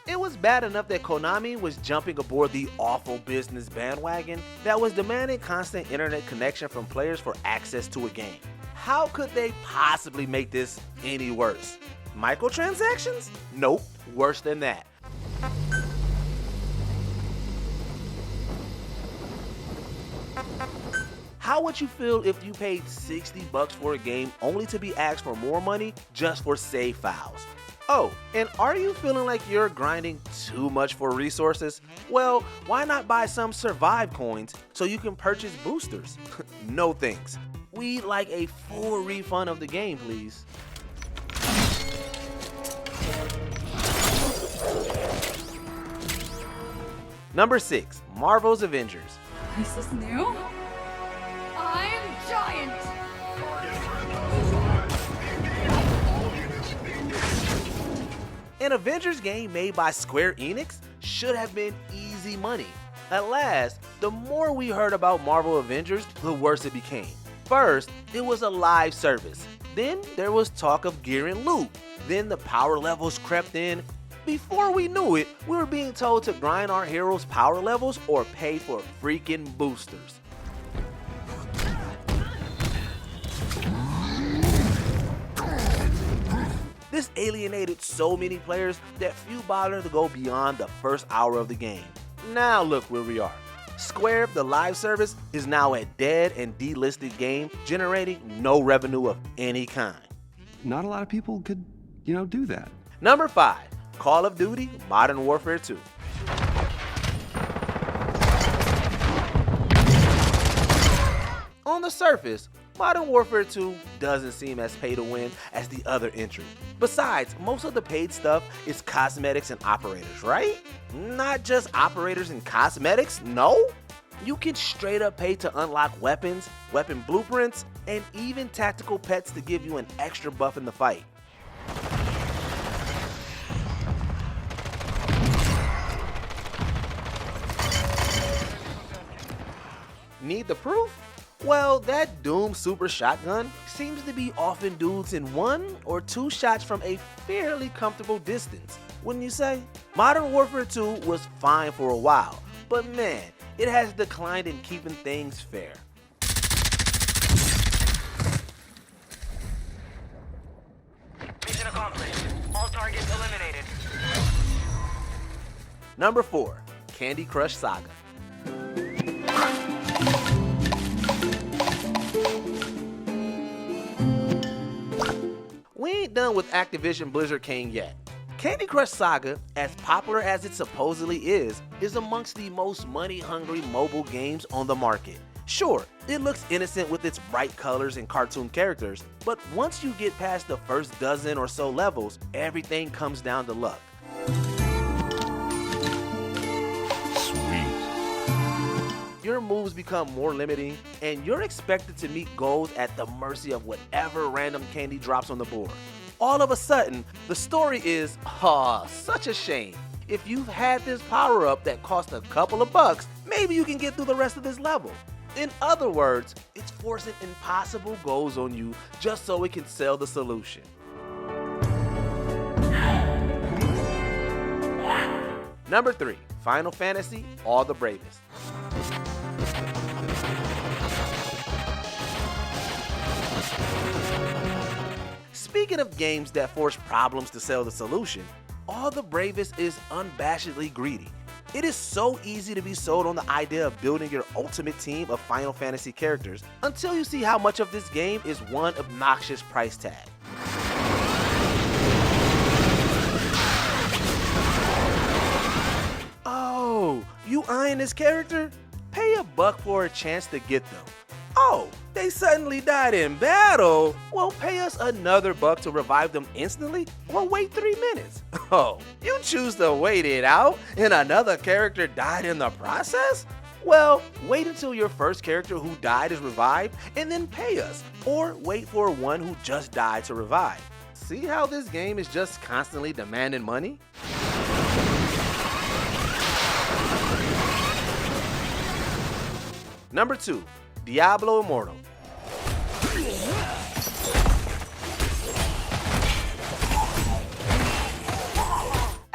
It was bad enough that Konami was jumping aboard the awful business bandwagon that was demanding constant internet connection from players for access to a game. How could they possibly make this any worse? Microtransactions? Nope, worse than that. How would you feel if you paid $60 for a game only to be asked for more money just for save files? Oh, and are you feeling like you're grinding too much for resources? Well, why not buy some Survive coins so you can purchase boosters? No thanks. We'd like a full refund of the game, please. Number 6, Marvel's Avengers. This is new? I'm giant! An Avengers game made by Square Enix should have been easy money. At last, the more we heard about Marvel Avengers, the worse it became. First, it was a live service. Then there was talk of gear and loot. Then the power levels crept in. Before we knew it, we were being told to grind our heroes' power levels or pay for freaking boosters. This alienated so many players that few bothered to go beyond the first hour of the game. Now look where we are. Square, the live service, is now a dead and delisted game, generating no revenue of any kind. Not a lot of people could, do that. Number 5, Call of Duty Modern Warfare 2. On the surface, Modern Warfare 2 doesn't seem as pay to win as the other entry. Besides, most of the paid stuff is cosmetics and operators, right? Not just operators and cosmetics, no? You can straight up pay to unlock weapons, weapon blueprints, and even tactical pets to give you an extra buff in the fight. Need the proof? Well, that Doom Super Shotgun seems to be offing dudes in 1 or 2 shots from a fairly comfortable distance, wouldn't you say? Modern Warfare 2 was fine for a while, but man, it has declined in keeping things fair. Mission accomplished. All targets eliminated. Number 4, Candy Crush Saga. We ain't done with Activision Blizzard King yet. Candy Crush Saga, as popular as it supposedly is amongst the most money-hungry mobile games on the market. Sure, it looks innocent with its bright colors and cartoon characters, but once you get past the first dozen or so levels, everything comes down to luck. your moves become more limiting, and you're expected to meet goals at the mercy of whatever random candy drops on the board. All of a sudden, the story is, such a shame. If you've had this power-up that cost a couple of bucks, maybe you can get through the rest of this level. In other words, it's forcing impossible goals on you just so it can sell the solution. Number 3, Final Fantasy, All the Bravest. Speaking of games that force problems to sell the solution, All the Bravest is unabashedly greedy. It is so easy to be sold on the idea of building your ultimate team of Final Fantasy characters until you see how much of this game is one obnoxious price tag. Oh, you eyeing this character? Pay $1 for a chance to get them. Oh, they suddenly died in battle? Well, pay us another $1 to revive them instantly, or wait 3 minutes. Oh, you choose to wait it out and another character died in the process? Well, wait until your first character who died is revived and then pay us, or wait for one who just died to revive. See how this game is just constantly demanding money? Number 2, Diablo Immortal.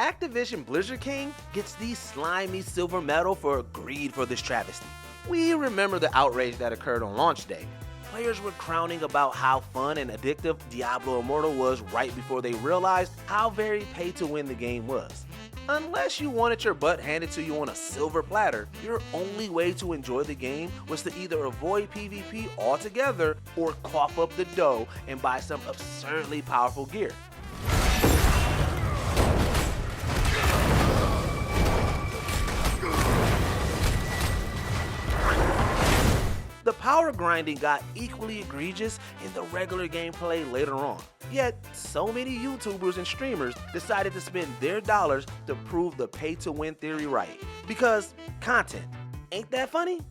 Activision Blizzard King gets the slimy silver medal for greed for this travesty. We remember the outrage that occurred on launch day. Players were crowning about how fun and addictive Diablo Immortal was right before they realized how very pay-to-win the game was. Unless you wanted your butt handed to you on a silver platter, your only way to enjoy the game was to either avoid PvP altogether or cough up the dough and buy some absurdly powerful gear. The power grinding got equally egregious in the regular gameplay later on. Yet, so many YouTubers and streamers decided to spend their dollars to prove the pay-to-win theory right. Because content, ain't that funny?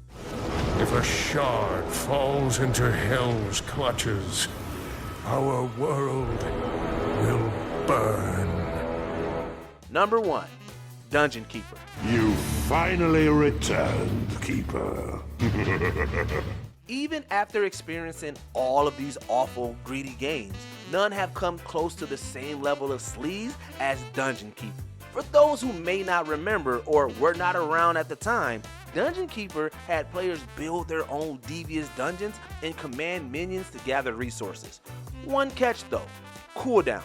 If a shard falls into Hell's clutches, our world will burn. Number 1, Dungeon Keeper. You finally returned, Keeper. Even after experiencing all of these awful, greedy games, none have come close to the same level of sleaze as Dungeon Keeper. For those who may not remember or were not around at the time, Dungeon Keeper had players build their own devious dungeons and command minions to gather resources. One catch though, cooldowns.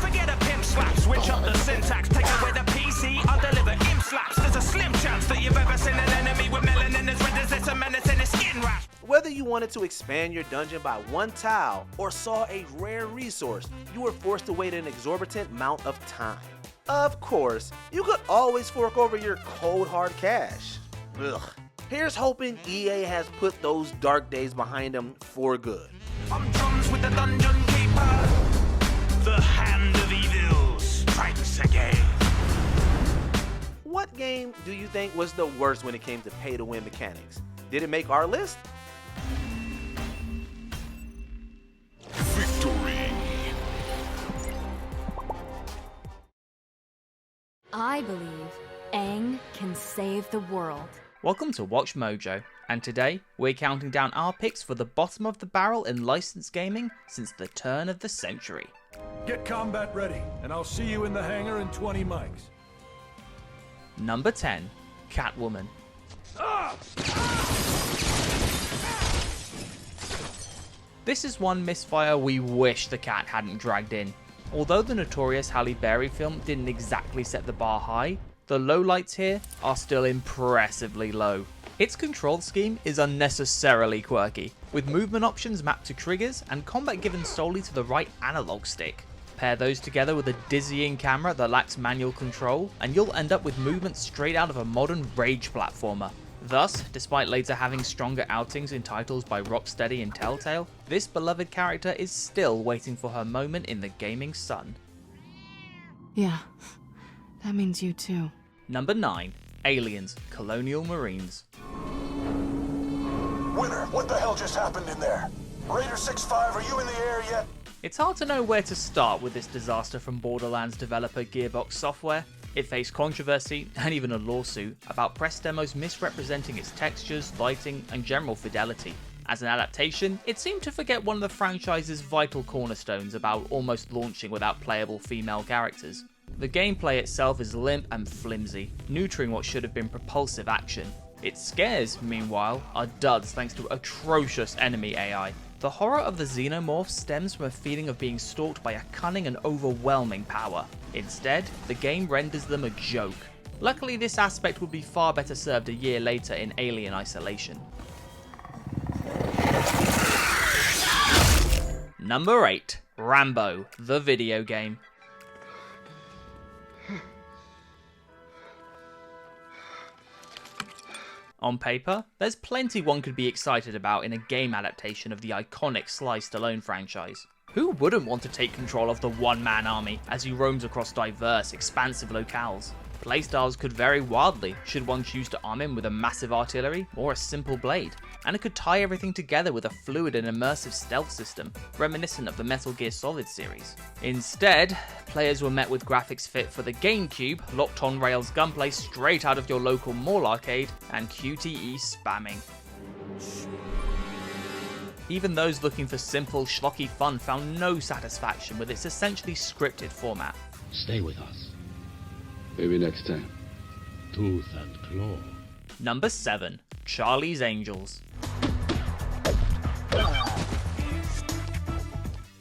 Forget a pimp slap, switch up the syntax, take away the PC, I'll deliver imp slaps. There's a slim chance that you've ever seen an enemy with melanin as red as this, a menace in his skin rash. Whether you wanted to expand your dungeon by one tile or saw a rare resource, you were forced to wait an exorbitant amount of time. Of course, you could always fork over your cold hard cash. Ugh. Here's hoping EA has put those dark days behind them for good. I'm drums with the Dungeon Keeper. The hand of evil strikes again. What game do you think was the worst when it came to pay-to-win mechanics? Did it make our list? Victory! I believe Aang can save the world. Welcome to Watch Mojo, and today we're counting down our picks for the bottom of the barrel in licensed gaming since the turn of the century. Get combat ready, and I'll see you in the hangar in 20 mics. Number 10, Catwoman. This is one misfire we wish the cat hadn't dragged in. Although the notorious Halle Berry film didn't exactly set the bar high, the lowlights here are still impressively low. Its control scheme is unnecessarily quirky, with movement options mapped to triggers and combat given solely to the right analog stick. Pair those together with a dizzying camera that lacks manual control, and you'll end up with movement straight out of a modern rage platformer. Thus, despite later having stronger outings in titles by Rocksteady and Telltale, this beloved character is still waiting for her moment in the gaming sun. Yeah, that means you too. Number 9, Aliens, Colonial Marines. Winner, what the hell just happened in there? Raider 6-5, are you in the air yet? It's hard to know where to start with this disaster from Borderlands developer Gearbox Software. It faced controversy and even a lawsuit about press demos misrepresenting its textures, lighting, and general fidelity. As an adaptation, it seemed to forget one of the franchise's vital cornerstones about almost launching without playable female characters. The gameplay itself is limp and flimsy, neutering what should have been propulsive action. Its scares, meanwhile, are duds thanks to atrocious enemy AI. The horror of the xenomorphs stems from a feeling of being stalked by a cunning and overwhelming power. Instead, the game renders them a joke. Luckily, this aspect would be far better served a year later in Alien Isolation. Number 8. Rambo, the video game. On paper, there's plenty one could be excited about in a game adaptation of the iconic Sly Stallone franchise. Who wouldn't want to take control of the one-man army as he roams across diverse, expansive locales? Playstyles could vary wildly should one choose to arm him with a massive artillery or a simple blade, and it could tie everything together with a fluid and immersive stealth system, reminiscent of the Metal Gear Solid series. Instead, players were met with graphics fit for the GameCube, locked-on-rails gunplay straight out of your local mall arcade, and QTE spamming. Even those looking for simple, schlocky fun found no satisfaction with its essentially scripted format. Stay with us. Maybe next time. Tooth and claw. Number 7. Charlie's Angels.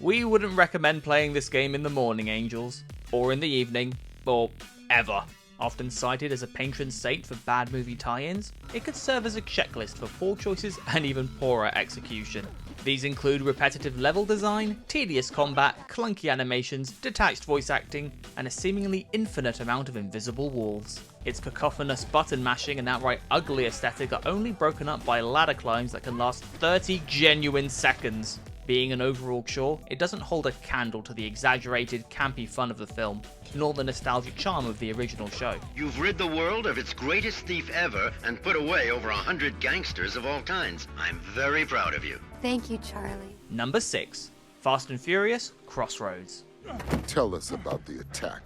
We wouldn't recommend playing this game in the morning, Angels, or in the evening, or ever. Often cited as a patron saint for bad movie tie-ins, it could serve as a checklist for poor choices and even poorer execution. These include repetitive level design, tedious combat, clunky animations, detached voice acting, and a seemingly infinite amount of invisible walls. Its cacophonous button mashing and outright ugly aesthetic are only broken up by ladder climbs that can last 30 genuine seconds. Being an overall chore, it doesn't hold a candle to the exaggerated, campy fun of the film, nor the nostalgic charm of the original show. You've rid the world of its greatest thief ever and put away over 100 gangsters of all kinds. I'm very proud of you. Thank you, Charlie. Number 6. Fast and Furious Crossroads. Tell us about the attack.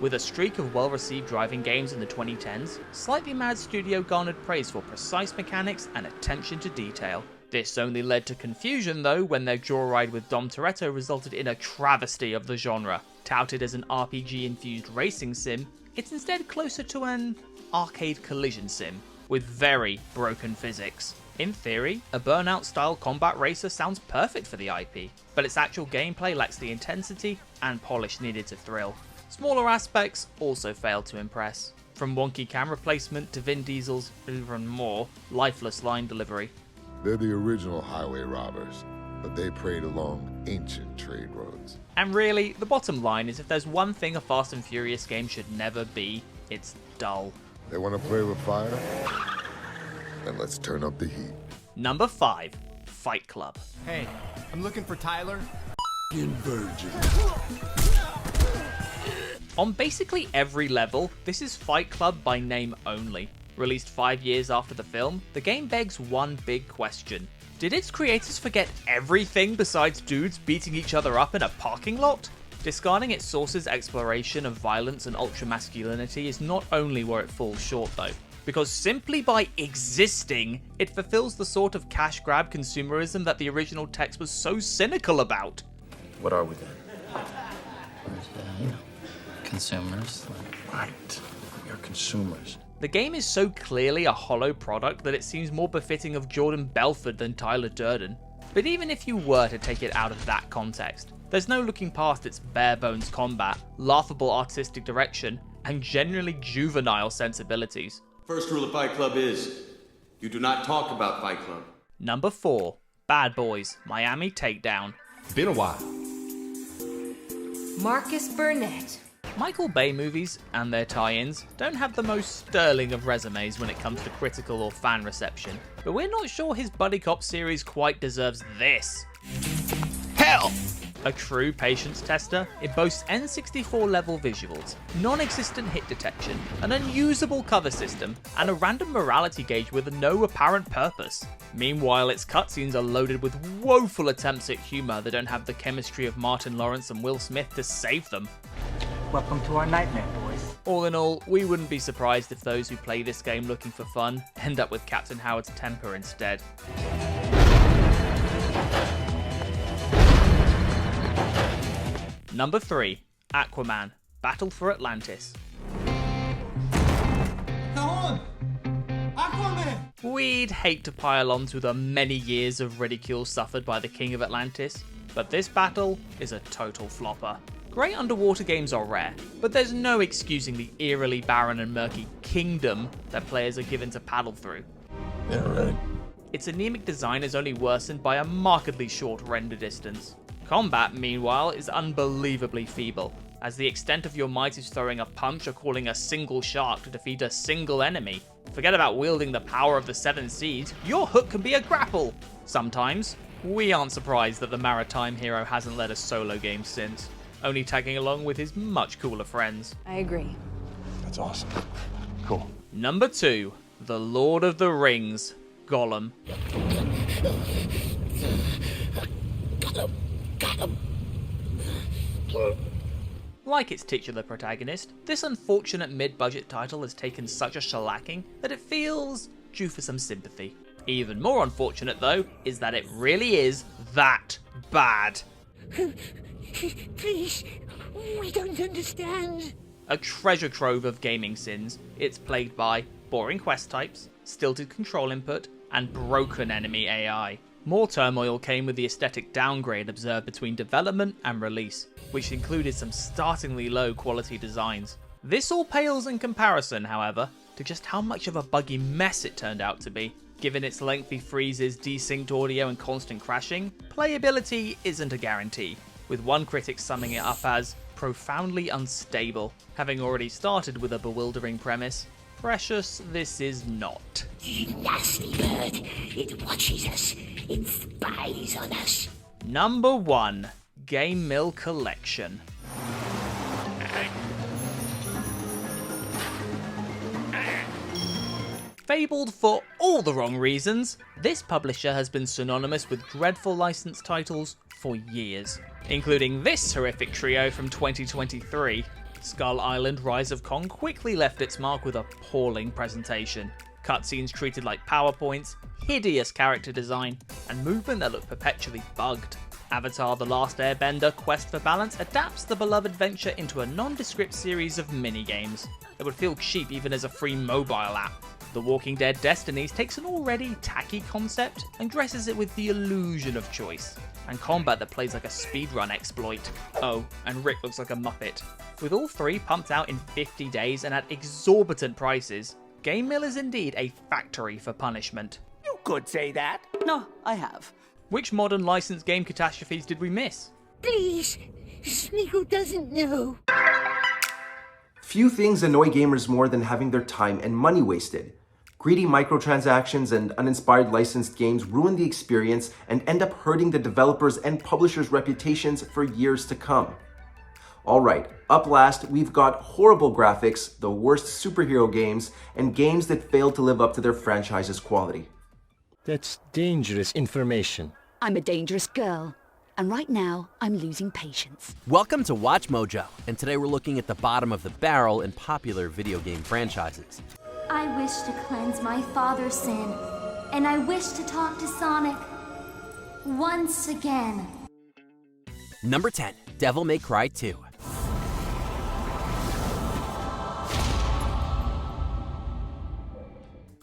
With a streak of well-received driving games in the 2010s, Slightly Mad Studio garnered praise for precise mechanics and attention to detail. This only led to confusion though when their joyride with Dom Toretto resulted in a travesty of the genre. Touted as an RPG-infused racing sim, it's instead closer to an arcade collision sim, with very broken physics. In theory, a Burnout-style combat racer sounds perfect for the IP, but its actual gameplay lacks the intensity and polish needed to thrill. Smaller aspects also failed to impress, from wonky camera placement to Vin Diesel's even more lifeless line delivery. They're the original highway robbers, but they preyed along ancient trade roads. And really, the bottom line is if there's one thing a Fast and Furious game should never be, it's dull. They want to play with fire? Then let's turn up the heat. Number 5. Fight Club. Hey, I'm looking for Tyler. Virgin. On basically every level, this is Fight Club by name only. Released 5 years after the film, the game begs one big question. Did its creators forget everything besides dudes beating each other up in a parking lot? Discarding its source's exploration of violence and ultra-masculinity is not only where it falls short though, because simply by existing, it fulfills the sort of cash grab consumerism that the original text was so cynical about. What are we then? Consumers. Right. We are consumers. The game is so clearly a hollow product that it seems more befitting of Jordan Belfort than Tyler Durden. But even if you were to take it out of that context, there's no looking past its bare-bones combat, laughable artistic direction, and generally juvenile sensibilities. First rule of Fight Club is, you do not talk about Fight Club. Number 4. Bad Boys, Miami Takedown. Been a while. Marcus Burnett. Michael Bay movies, and their tie-ins, don't have the most sterling of resumes when it comes to critical or fan reception, but we're not sure his buddy cop series quite deserves this. Hell! A true patience tester, it boasts N64 level visuals, non-existent hit detection, an unusable cover system, and a random morality gauge with no apparent purpose. Meanwhile, its cutscenes are loaded with woeful attempts at humour that don't have the chemistry of Martin Lawrence and Will Smith to save them. Welcome to our nightmare, boys. All in all, we wouldn't be surprised if those who play this game looking for fun end up with Captain Howard's temper instead. Number 3. Aquaman, Battle for Atlantis. Come on! Aquaman! We'd hate to pile on to the many years of ridicule suffered by the King of Atlantis, but this battle is a total flopper. Great underwater games are rare, but there's no excusing the eerily barren and murky kingdom that players are given to paddle through. Yeah, right. Its anemic design is only worsened by a markedly short render distance. Combat, meanwhile, is unbelievably feeble, as the extent of your might is throwing a punch or calling a single shark to defeat a single enemy. Forget about wielding the power of the 7 seas, your hook can be a grapple! Sometimes. We aren't surprised that the maritime hero hasn't led a solo game since, only tagging along with his much cooler friends. I agree. That's awesome. Cool. Number 2. The Lord of the Rings, Gollum. Like its titular protagonist, this unfortunate mid-budget title has taken such a shellacking that it feels due for some sympathy. Even more unfortunate though, is that it really is that bad. Please, we don't understand. A treasure trove of gaming sins, it's plagued by boring quest types, stilted control input, and broken enemy AI. More turmoil came with the aesthetic downgrade observed between development and release, which included some startlingly low quality designs. This all pales in comparison, however, to just how much of a buggy mess it turned out to be. Given its lengthy freezes, desynced audio and constant crashing, playability isn't a guarantee, with one critic summing it up as profoundly unstable. Having already started with a bewildering premise, precious this is not. Nasty bird. It watches us. It spies on us. Number 1. Game Mill Collection. Fabled for all the wrong reasons, this publisher has been synonymous with dreadful licensed titles for years, including this horrific trio from 2023. Skull Island Rise of Kong quickly left its mark with appalling presentation. Cutscenes treated like PowerPoints, hideous character design, and movement that looked perpetually bugged. Avatar: The Last Airbender Quest for Balance adapts the beloved venture into a nondescript series of minigames that would feel cheap even as a free mobile app. The Walking Dead Destinies takes an already tacky concept and dresses it with the illusion of choice, and combat that plays like a speedrun exploit. Oh, and Rick looks like a Muppet. With all three pumped out in 50 days and at exorbitant prices, Game Mill is indeed a factory for punishment. You could say that. No, I have. Which modern licensed game catastrophes did we miss? Please, Sneeko doesn't know. Few things annoy gamers more than having their time and money wasted. Greedy microtransactions and uninspired licensed games ruin the experience and end up hurting the developers' and publishers' reputations for years to come. Alright, up last, we've got horrible graphics, the worst superhero games, and games that fail to live up to their franchise's quality. That's dangerous information. I'm a dangerous girl, and right now, I'm losing patience. Welcome to Watch Mojo, and today we're looking at the bottom of the barrel in popular video game franchises. I wish to cleanse my father's sin, and I wish to talk to Sonic once again. Number 10, Devil May Cry 2.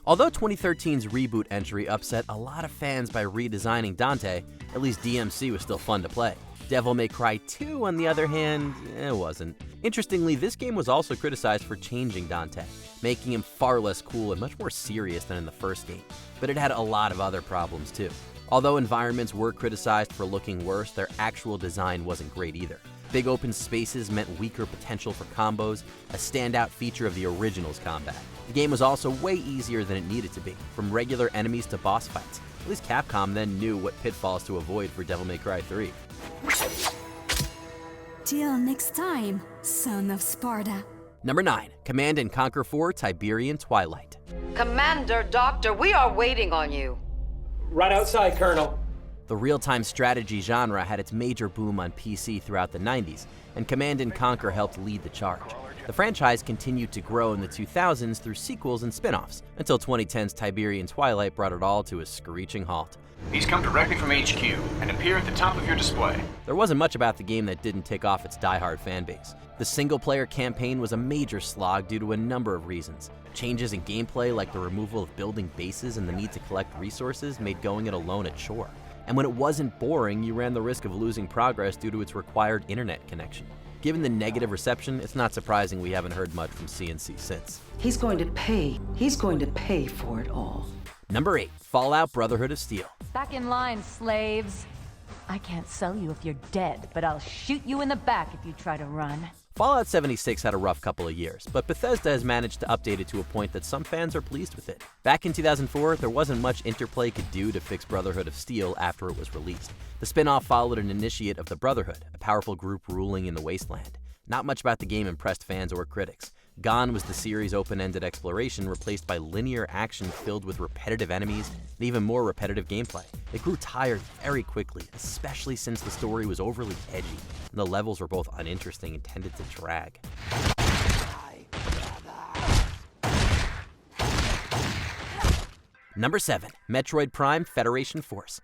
Although 2013's reboot entry upset a lot of fans by redesigning Dante, at least DMC was still fun to play. Devil May Cry 2, on the other hand, it wasn't. Interestingly, this game was also criticized for changing Dante, making him far less cool and much more serious than in the first game, but it had a lot of other problems too. Although environments were criticized for looking worse, their actual design wasn't great either. Big open spaces meant weaker potential for combos, a standout feature of the original's combat. The game was also way easier than it needed to be, from regular enemies to boss fights. At least Capcom then knew what pitfalls to avoid for Devil May Cry 3. Till next time, son of Sparta. Number 9, Command and Conquer 4 Tiberian Twilight. Commander, Doctor, we are waiting on you. Right outside, Colonel. The real-time strategy genre had its major boom on PC throughout the 90s, and Command and Conquer helped lead the charge. The franchise continued to grow in the 2000s through sequels and spin-offs, until 2010's Tiberian Twilight brought it all to a screeching halt. These come directly from HQ and appear at the top of your display. There wasn't much about the game that didn't tick off its die-hard fanbase. The single-player campaign was a major slog due to a number of reasons. Changes in gameplay like the removal of building bases and the need to collect resources made going it alone a chore. And when it wasn't boring, you ran the risk of losing progress due to its required internet connection. Given the negative reception, it's not surprising we haven't heard much from CNC since. He's going to pay. He's going to pay for it all. Number 8, Fallout Brotherhood of Steel. Back in line, slaves. I can't sell you if you're dead, but I'll shoot you in the back if you try to run. Fallout 76 had a rough couple of years, but Bethesda has managed to update it to a point that some fans are pleased with it. Back in 2004, there wasn't much Interplay could do to fix Brotherhood of Steel after it was released. The spin-off followed an initiate of the Brotherhood, a powerful group ruling in the wasteland. Not much about the game impressed fans or critics. Gone was the series' open-ended exploration, replaced by linear action filled with repetitive enemies and even more repetitive gameplay. It grew tired very quickly, especially since the story was overly edgy and the levels were both uninteresting and tended to drag. Number 7, Metroid Prime Federation Force.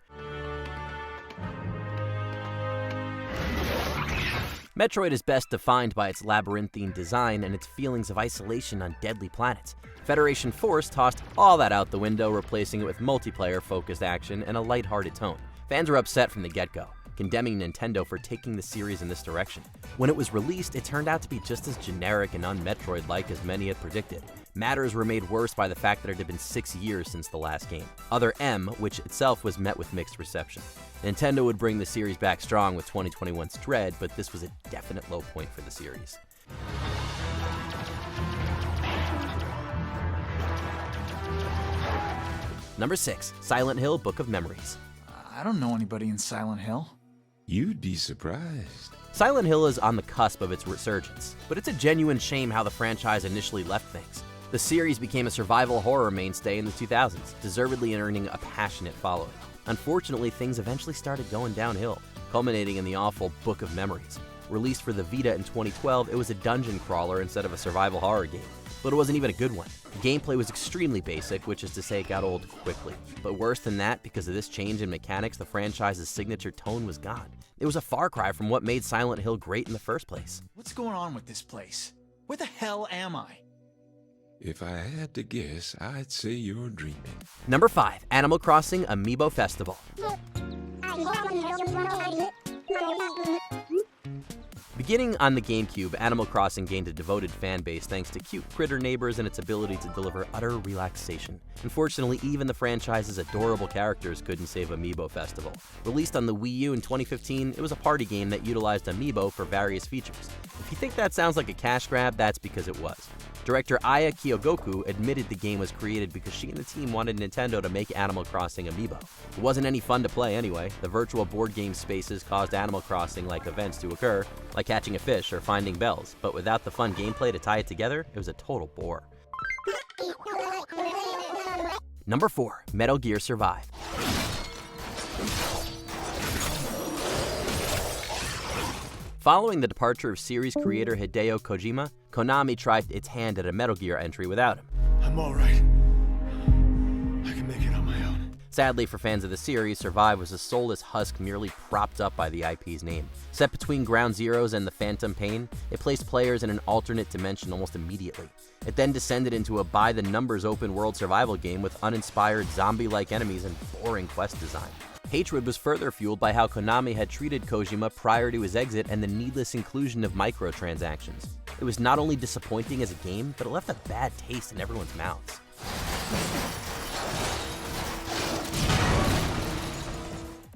Metroid is best defined by its labyrinthine design and its feelings of isolation on deadly planets. Federation Force tossed all that out the window, replacing it with multiplayer-focused action and a lighthearted tone. Fans were upset from the get-go, condemning Nintendo for taking the series in this direction. When it was released, it turned out to be just as generic and un-Metroid-like as many had predicted. Matters were made worse by the fact that it had been 6 years since the last game. Other M, which itself was met with mixed reception. Nintendo would bring the series back strong with 2021's Dread, but this was a definite low point for the series. Number 6, Silent Hill Book of Memories. I don't know anybody in Silent Hill. You'd be surprised. Silent Hill is on the cusp of its resurgence, but it's a genuine shame how the franchise initially left things. The series became a survival horror mainstay in the 2000s, deservedly earning a passionate following. Unfortunately, things eventually started going downhill, culminating in the awful Book of Memories. Released for the Vita in 2012, it was a dungeon crawler instead of a survival horror game. But it wasn't even a good one. The gameplay was extremely basic, which is to say it got old quickly. But worse than that, because of this change in mechanics, the franchise's signature tone was gone. It was a far cry from what made Silent Hill great in the first place. What's going on with this place? Where the hell am I? If I had to guess, I'd say you're dreaming. Number 5, Animal Crossing Amiibo Festival. Beginning on the GameCube, Animal Crossing gained a devoted fan base thanks to cute critter neighbors and its ability to deliver utter relaxation. Unfortunately, even the franchise's adorable characters couldn't save Amiibo Festival. Released on the Wii U in 2015, it was a party game that utilized Amiibo for various features. If you think that sounds like a cash grab, that's because it was. Director Aya Kyogoku admitted the game was created because she and the team wanted Nintendo to make Animal Crossing Amiibo. It wasn't any fun to play anyway. The virtual board game spaces caused Animal Crossing-like events to occur, like catching a fish or finding bells, but without the fun gameplay to tie it together, it was a total bore. Number 4, Metal Gear Survive. Following the departure of series creator Hideo Kojima, Konami tried its hand at a Metal Gear entry without him. I'm all right. I can make it on my own. Sadly for fans of the series, Survive was a soulless husk merely propped up by the IP's name. Set between Ground Zeroes and the Phantom Pain, it placed players in an alternate dimension almost immediately. It then descended into a by-the-numbers open-world survival game with uninspired zombie-like enemies and boring quest design. Hatred was further fueled by how Konami had treated Kojima prior to his exit and the needless inclusion of microtransactions. It was not only disappointing as a game, but it left a bad taste in everyone's mouths.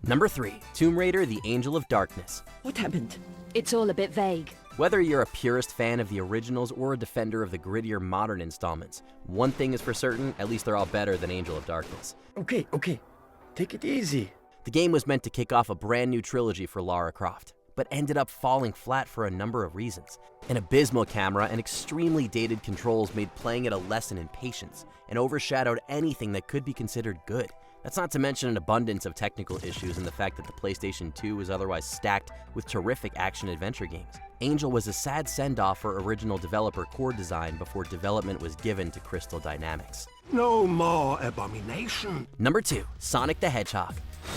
Number 3, Tomb Raider: The Angel of Darkness. What happened? It's all a bit vague. Whether you're a purist fan of the originals or a defender of the grittier modern installments, one thing is for certain, at least they're all better than Angel of Darkness. Okay. Take it easy. The game was meant to kick off a brand new trilogy for Lara Croft. but ended up falling flat for a number of reasons. An abysmal camera and extremely dated controls made playing it a lesson in patience, and overshadowed anything that could be considered good. That's not to mention an abundance of technical issues and the fact that the PlayStation 2 was otherwise stacked with terrific action-adventure games. Angel was a sad send-off for original developer core design before development was given to Crystal Dynamics. No more abomination. Number 2, Sonic the Hedgehog.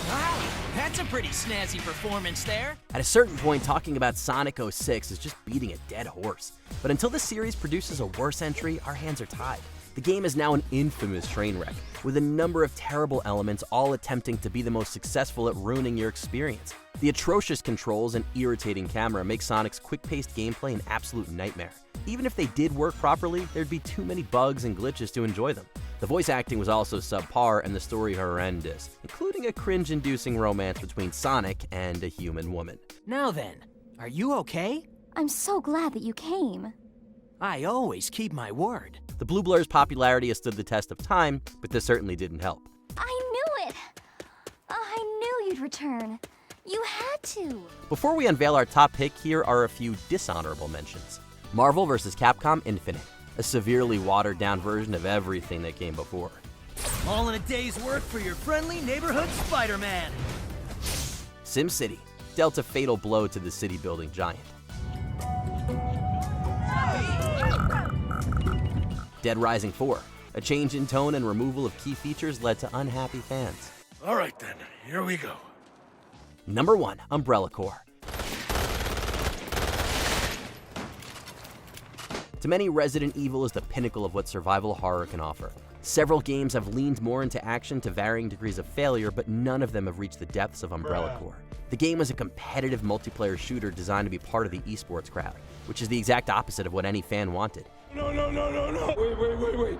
Wow, that's a pretty snazzy performance there. At a certain point, talking about Sonic 06 is just beating a dead horse. But until the series produces a worse entry, our hands are tied. The game is now an infamous train wreck, with a number of terrible elements all attempting to be the most successful at ruining your experience. The atrocious controls and irritating camera make Sonic's quick-paced gameplay an absolute nightmare. Even if they did work properly, there'd be too many bugs and glitches to enjoy them. The voice acting was also subpar and the story horrendous, including a cringe-inducing romance between Sonic and a human woman. Now then, are you okay? I'm so glad that you came. I always keep my word. The Blue Blur's popularity has stood the test of time, but this certainly didn't help. I knew it! I knew you'd return. You had to. Before we unveil our top pick, here are a few dishonorable mentions. Marvel vs. Capcom Infinite, a severely watered-down version of everything that came before. All in a day's work for your friendly neighborhood Spider-Man. SimCity dealt a fatal blow to the city-building giant. Dead Rising 4, a change in tone and removal of key features led to unhappy fans. All right then, here we go. Number 1, Umbrella Corps. To many, Resident Evil is the pinnacle of what survival horror can offer. Several games have leaned more into action to varying degrees of failure, but none of them have reached the depths of Umbrella Corps. The game was a competitive multiplayer shooter designed to be part of the esports crowd, which is the exact opposite of what any fan wanted. No. Wait.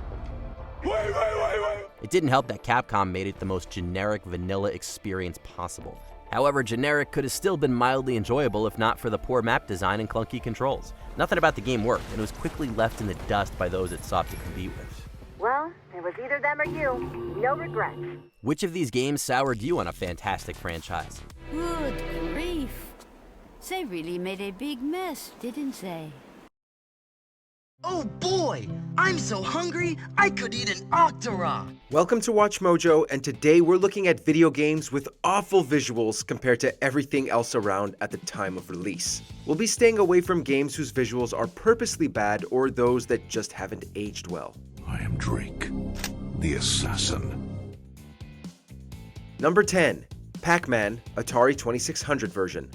It didn't help that Capcom made it the most generic vanilla experience possible. However, generic could have still been mildly enjoyable if not for the poor map design and clunky controls. Nothing about the game worked, and it was quickly left in the dust by those it sought to compete with. Well, it was either them or you. No regrets. Which of these games soured you on a fantastic franchise? Good grief. They really made a big mess, didn't they? Oh boy, I'm so hungry I could eat an Octorok. Welcome to Watch Mojo, and today we're looking at video games with awful visuals compared to everything else around at the time of release. We'll be staying away from games whose visuals are purposely bad or those that just haven't aged well. I am Drake, the assassin. Number 10, Pac-Man, Atari 2600 version.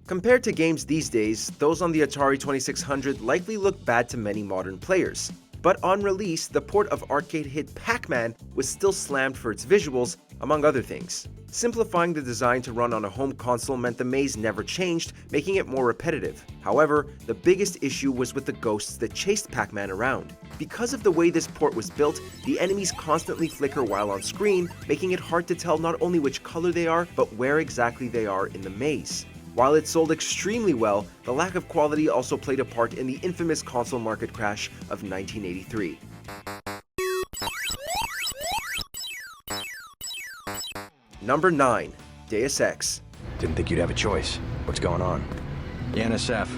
Compared to games these days, those on the Atari 2600 likely look bad to many modern players. But on release, the port of arcade hit Pac-Man was still slammed for its visuals, among other things. Simplifying the design to run on a home console meant the maze never changed, making it more repetitive. However, the biggest issue was with the ghosts that chased Pac-Man around. Because of the way this port was built, the enemies constantly flicker while on screen, making it hard to tell not only which color they are, but where exactly they are in the maze. While it sold extremely well, the lack of quality also played a part in the infamous console market crash of 1983. Number 9, Deus Ex. Didn't think you'd have a choice. What's going on? The NSF.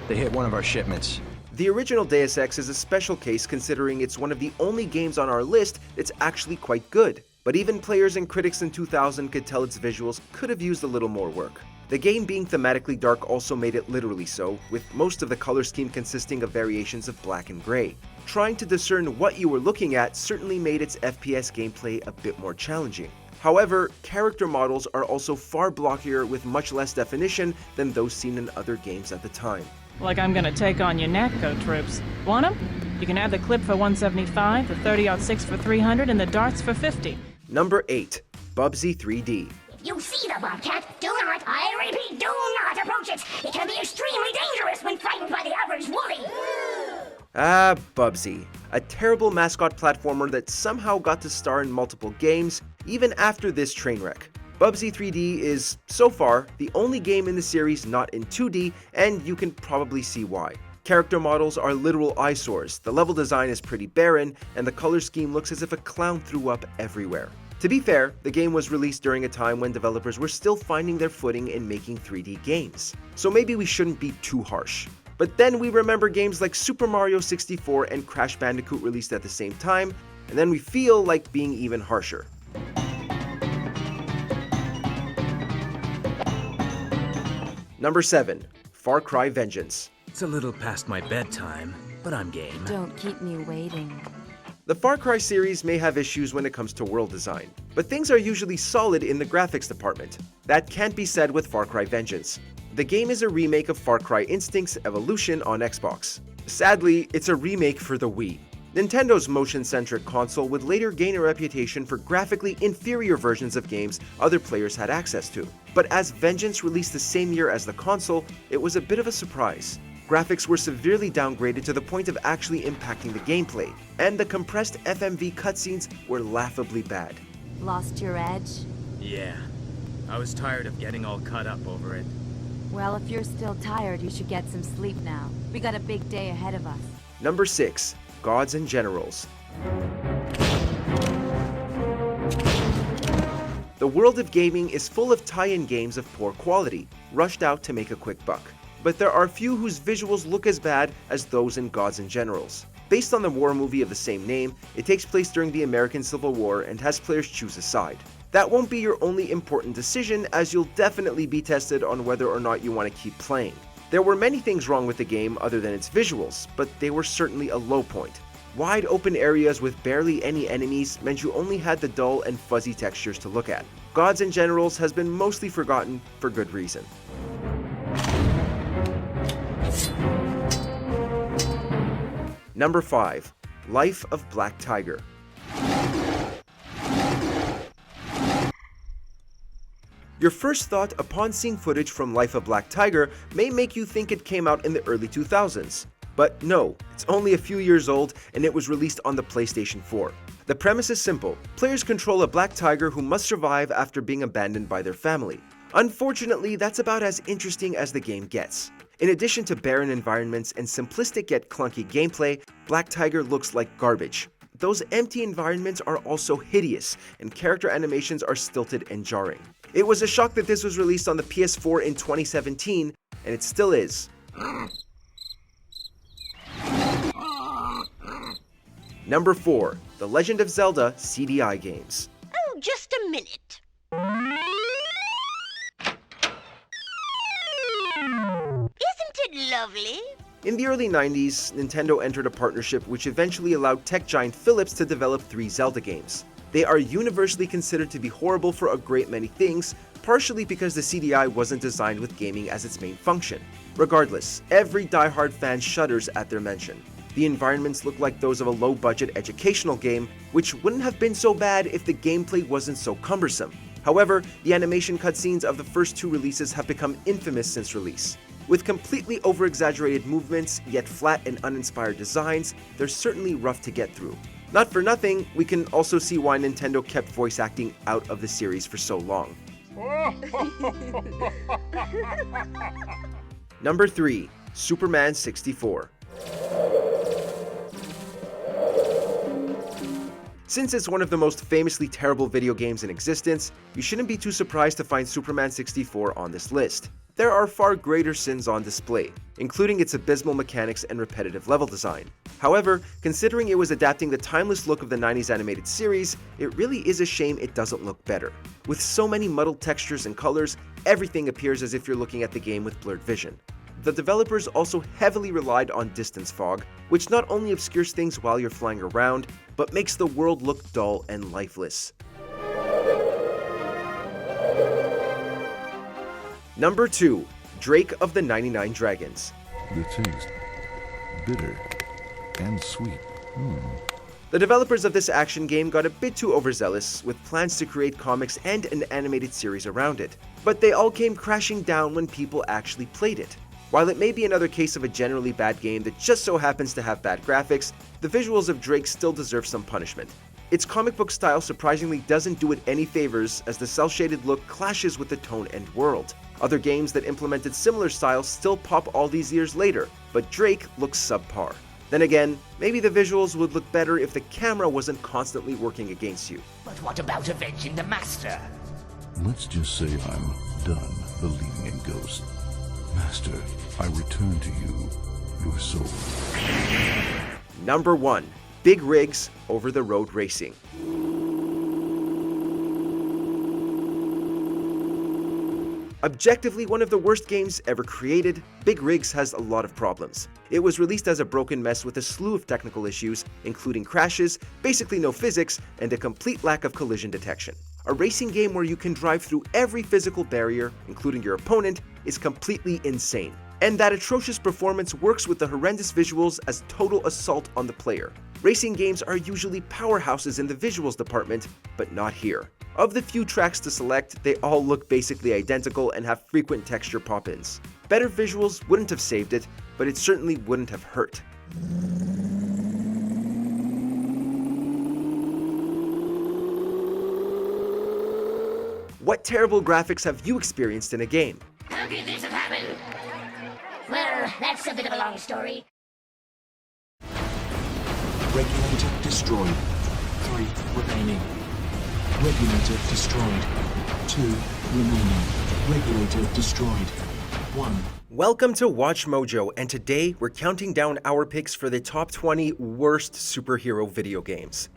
They hit one of our shipments. The original Deus Ex is a special case considering it's one of the only games on our list that's actually quite good. But even players and critics in 2000 could tell its visuals could have used a little more work. The game being thematically dark also made it literally so, with most of the color scheme consisting of variations of black and gray. Trying to discern what you were looking at certainly made its FPS gameplay a bit more challenging. However, character models are also far blockier with much less definition than those seen in other games at the time. Like I'm gonna take on your NATCO troops. Want 'em? You can have the clip for 175, the 30-06 for 300, and the darts for 50. Number 8, Bubsy 3D. You see the Bobcat? Do not, I repeat, do not approach it. It can be extremely dangerous when frightened by the average woolly. Ah, Bubsy. A terrible mascot platformer that somehow got to star in multiple games, even after this train wreck. Bubsy 3D is, so far, the only game in the series not in 2D, and you can probably see why. Character models are literal eyesores, the level design is pretty barren, and the color scheme looks as if a clown threw up everywhere. To be fair, the game was released during a time when developers were still finding their footing in making 3D games, so maybe we shouldn't be too harsh. But then we remember games like Super Mario 64 and Crash Bandicoot released at the same time, and then we feel like being even harsher. Number 7. Far Cry Vengeance. It's a little past my bedtime, but I'm game. Don't keep me waiting. The Far Cry series may have issues when it comes to world design, but things are usually solid in the graphics department. That can't be said with Far Cry Vengeance. The game is a remake of Far Cry Instinct's Evolution on Xbox. Sadly, it's a remake for the Wii. Nintendo's motion-centric console would later gain a reputation for graphically inferior versions of games other players had access to. But as Vengeance released the same year as the console, it was a bit of a surprise. Graphics were severely downgraded to the point of actually impacting the gameplay, and the compressed FMV cutscenes were laughably bad. Lost your edge? Yeah. I was tired of getting all cut up over it. Well, if you're still tired, you should get some sleep now. We got a big day ahead of us. Number 6. Gods and Generals. The world of gaming is full of tie-in games of poor quality, rushed out to make a quick buck. But there are few whose visuals look as bad as those in Gods and Generals. Based on the war movie of the same name, it takes place during the American Civil War and has players choose a side. That won't be your only important decision, as you'll definitely be tested on whether or not you want to keep playing. There were many things wrong with the game other than its visuals, but they were certainly a low point. Wide open areas with barely any enemies meant you only had the dull and fuzzy textures to look at. Gods and Generals has been mostly forgotten for good reason. Number 5. Life of Black Tiger. Your first thought upon seeing footage from Life of Black Tiger may make you think it came out in the early 2000s. But no, it's only a few years old and it was released on the PlayStation 4. The premise is simple. Players control a black tiger who must survive after being abandoned by their family. Unfortunately, that's about as interesting as the game gets. In addition to barren environments and simplistic yet clunky gameplay, Black Tiger looks like garbage. Those empty environments are also hideous, and character animations are stilted and jarring. It was a shock that this was released on the PS4 in 2017, and it still is. Number 4. The Legend of Zelda CDI games. Oh, just a minute. Isn't it lovely? In the early 90s, Nintendo entered a partnership which eventually allowed tech giant Philips to develop 3 Zelda games. They are universally considered to be horrible for a great many things, partially because the CDI wasn't designed with gaming as its main function. Regardless, every diehard fan shudders at their mention. The environments look like those of a low-budget educational game, which wouldn't have been so bad if the gameplay wasn't so cumbersome. However, the animation cutscenes of the first 2 releases have become infamous since release. With completely over-exaggerated movements, yet flat and uninspired designs, they're certainly rough to get through. Not for nothing, we can also see why Nintendo kept voice acting out of the series for so long. Number 3. Superman 64. Since it's one of the most famously terrible video games in existence, you shouldn't be too surprised to find Superman 64 on this list. There are far greater sins on display, including its abysmal mechanics and repetitive level design. However, considering it was adapting the timeless look of the 90s animated series, it really is a shame it doesn't look better. With so many muddled textures and colors, everything appears as if you're looking at the game with blurred vision. The developers also heavily relied on distance fog, which not only obscures things while you're flying around, but makes the world look dull and lifeless. Number 2. Drake of the 99 Dragons. The taste, bitter and sweet. The developers of this action game got a bit too overzealous, with plans to create comics and an animated series around it. But they all came crashing down when people actually played it. While it may be another case of a generally bad game that just so happens to have bad graphics, the visuals of Drake still deserve some punishment. Its comic book style surprisingly doesn't do it any favors, as the cel-shaded look clashes with the tone and world. Other games that implemented similar styles still pop all these years later, but Drake looks subpar. Then again, maybe the visuals would look better if the camera wasn't constantly working against you. But what about avenging the Master? Let's just say I'm done believing in ghosts. Master, I return to you your soul. Number 1. Big rigs over-the-road racing. Objectively one of the worst games ever created, Big Rigs has a lot of problems. It was released as a broken mess with a slew of technical issues, including crashes, basically no physics, and a complete lack of collision detection. A racing game where you can drive through every physical barrier, including your opponent, is completely insane. And that atrocious performance works with the horrendous visuals as total assault on the player. Racing games are usually powerhouses in the visuals department, but not here. Of the few tracks to select, they all look basically identical and have frequent texture pop-ins. Better visuals wouldn't have saved it, but it certainly wouldn't have hurt. What terrible graphics have you experienced in a game? How could this have happened? Well, that's a bit of a long story. Regulator destroyed. 3 remaining. Regulator destroyed. 2 remaining. Regulator destroyed. 1. Welcome to Watch Mojo, and today we're counting down our picks for the top 20 worst superhero video games.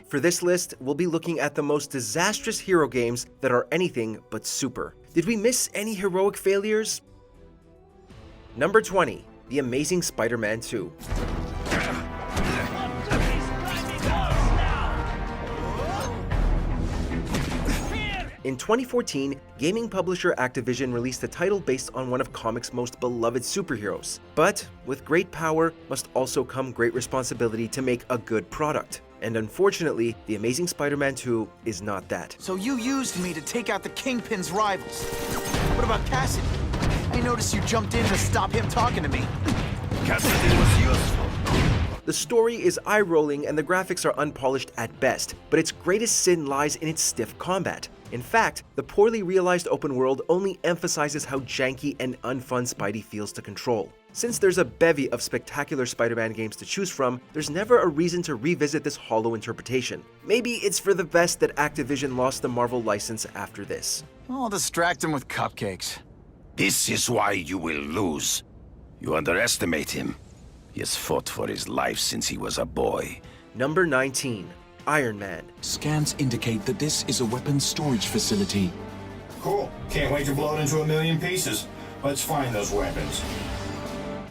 For this list, we'll be looking at the most disastrous hero games that are anything but super. Did we miss any heroic failures? Number 20. The Amazing Spider-Man 2. In 2014, gaming publisher Activision released a title based on one of comics' most beloved superheroes. But with great power must also come great responsibility to make a good product. And unfortunately, The Amazing Spider-Man 2 is not that. So you used me to take out the Kingpin's rivals. What about Cassidy? I noticed you jumped in to stop him talking to me. Cassidy was useful. The story is eye-rolling and the graphics are unpolished at best, but its greatest sin lies in its stiff combat. In fact, the poorly realized open world only emphasizes how janky and unfun Spidey feels to control. Since there's a bevy of spectacular Spider-Man games to choose from, there's never a reason to revisit this hollow interpretation. Maybe it's for the best that Activision lost the Marvel license after this. I'll distract him with cupcakes. This is why you will lose. You underestimate him. He has fought for his life since he was a boy. Number 19. Iron Man. Scans indicate that this is a weapons storage facility. Cool. Can't wait to blow it into a million pieces. Let's find those weapons.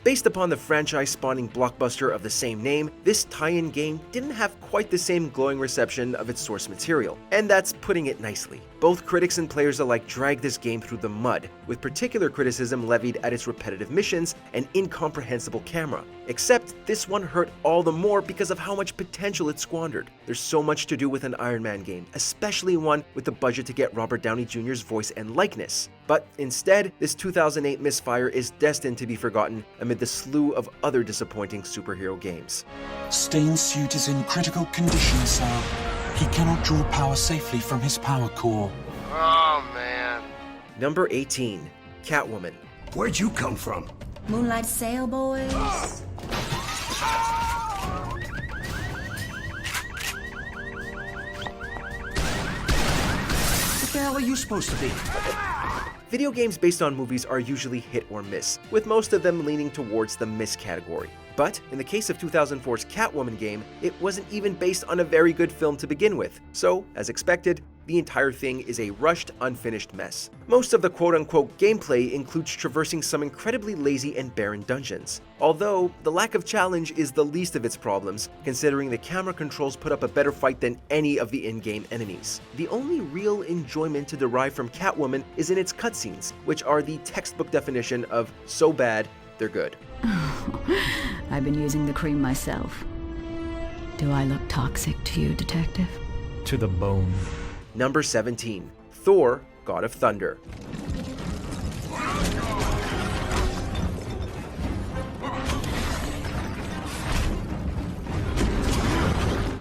Based upon the franchise-spawning blockbuster of the same name, this tie-in game didn't have quite the same glowing reception of its source material, and that's putting it nicely. Both critics and players alike dragged this game through the mud, with particular criticism levied at its repetitive missions and incomprehensible camera. Except this one hurt all the more because of how much potential it squandered. There's so much to do with an Iron Man game, especially one with the budget to get Robert Downey Jr.'s voice and likeness. But instead, this 2008 misfire is destined to be forgotten amid the slew of other disappointing superhero games. Stain's suit is in critical condition, sir. He cannot draw power safely from his power core. Oh, man. Number 18. Catwoman. Where'd you come from? Moonlight Sail Boys. What the hell are you supposed to be? Video games based on movies are usually hit or miss, with most of them leaning towards the miss category. But in the case of 2004's Catwoman game, it wasn't even based on a very good film to begin with. So, as expected, the entire thing is a rushed, unfinished mess. Most of the quote-unquote gameplay includes traversing some incredibly lazy and barren dungeons. Although, the lack of challenge is the least of its problems, considering the camera controls put up a better fight than any of the in-game enemies. The only real enjoyment to derive from Catwoman is in its cutscenes, which are the textbook definition of so bad, they're good. I've been using the cream myself. Do I look toxic to you, Detective? To the bone. Number 17. Thor, God of Thunder.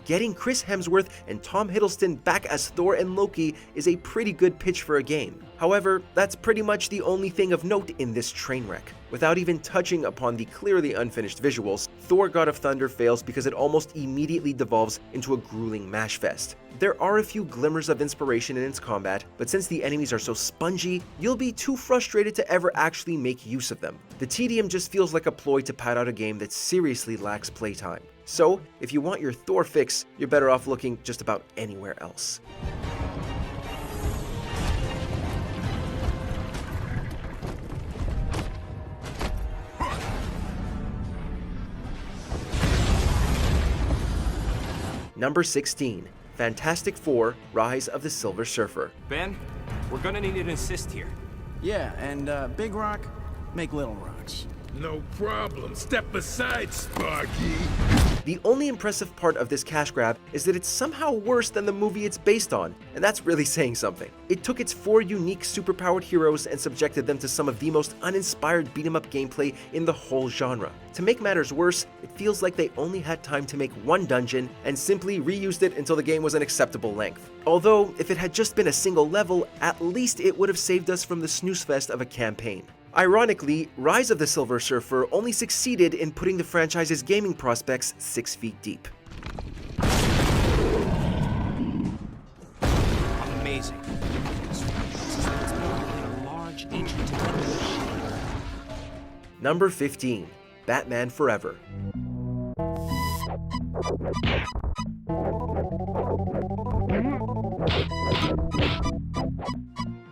getting Chris Hemsworth and Tom Hiddleston back as Thor and Loki is a pretty good pitch for a game. However, that's pretty much the only thing of note in this train wreck. Without even touching upon the clearly unfinished visuals, Thor God of Thunder fails because it almost immediately devolves into a grueling mash fest. There are a few glimmers of inspiration in its combat, but since the enemies are so spongy, you'll be too frustrated to ever actually make use of them. The tedium just feels like a ploy to pad out a game that seriously lacks playtime. So, if you want your Thor fix, you're better off looking just about anywhere else. Number 16. Fantastic Four: Rise of the Silver Surfer. Ben, we're gonna need an assist here. Yeah, and Big Rock, make little rocks. No problem. Step aside, Sparky. The only impressive part of this cash grab is that it's somehow worse than the movie it's based on, and that's really saying something. It took its 4 unique superpowered heroes and subjected them to some of the most uninspired beat-em-up gameplay in the whole genre. To make matters worse, it feels like they only had time to make one dungeon and simply reused it until the game was an acceptable length. Although, if it had just been a single level, at least it would have saved us from the snooze fest of a campaign. Ironically, Rise of the Silver Surfer only succeeded in putting the franchise's gaming prospects 6 feet deep. Amazing. Number 15. Batman Forever.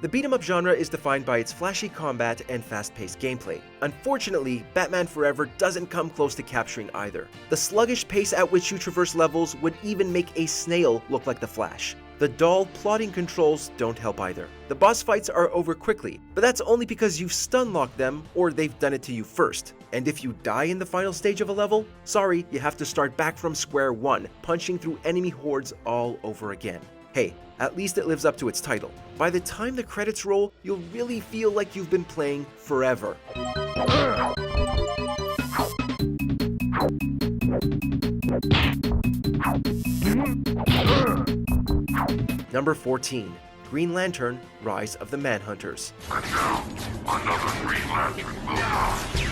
The beat-em-up genre is defined by its flashy combat and fast-paced gameplay. Unfortunately, Batman Forever doesn't come close to capturing either. The sluggish pace at which you traverse levels would even make a snail look like the Flash. The dull, plodding controls don't help either. The boss fights are over quickly, but that's only because you've stun-locked them or they've done it to you first. And if you die in the final stage of a level, sorry, you have to start back from square one, punching through enemy hordes all over again. Hey, at least it lives up to its title. By the time the credits roll, you'll really feel like you've been playing forever. Number 14. Green Lantern: Rise of the Manhunters. And now, another Green Lantern movie.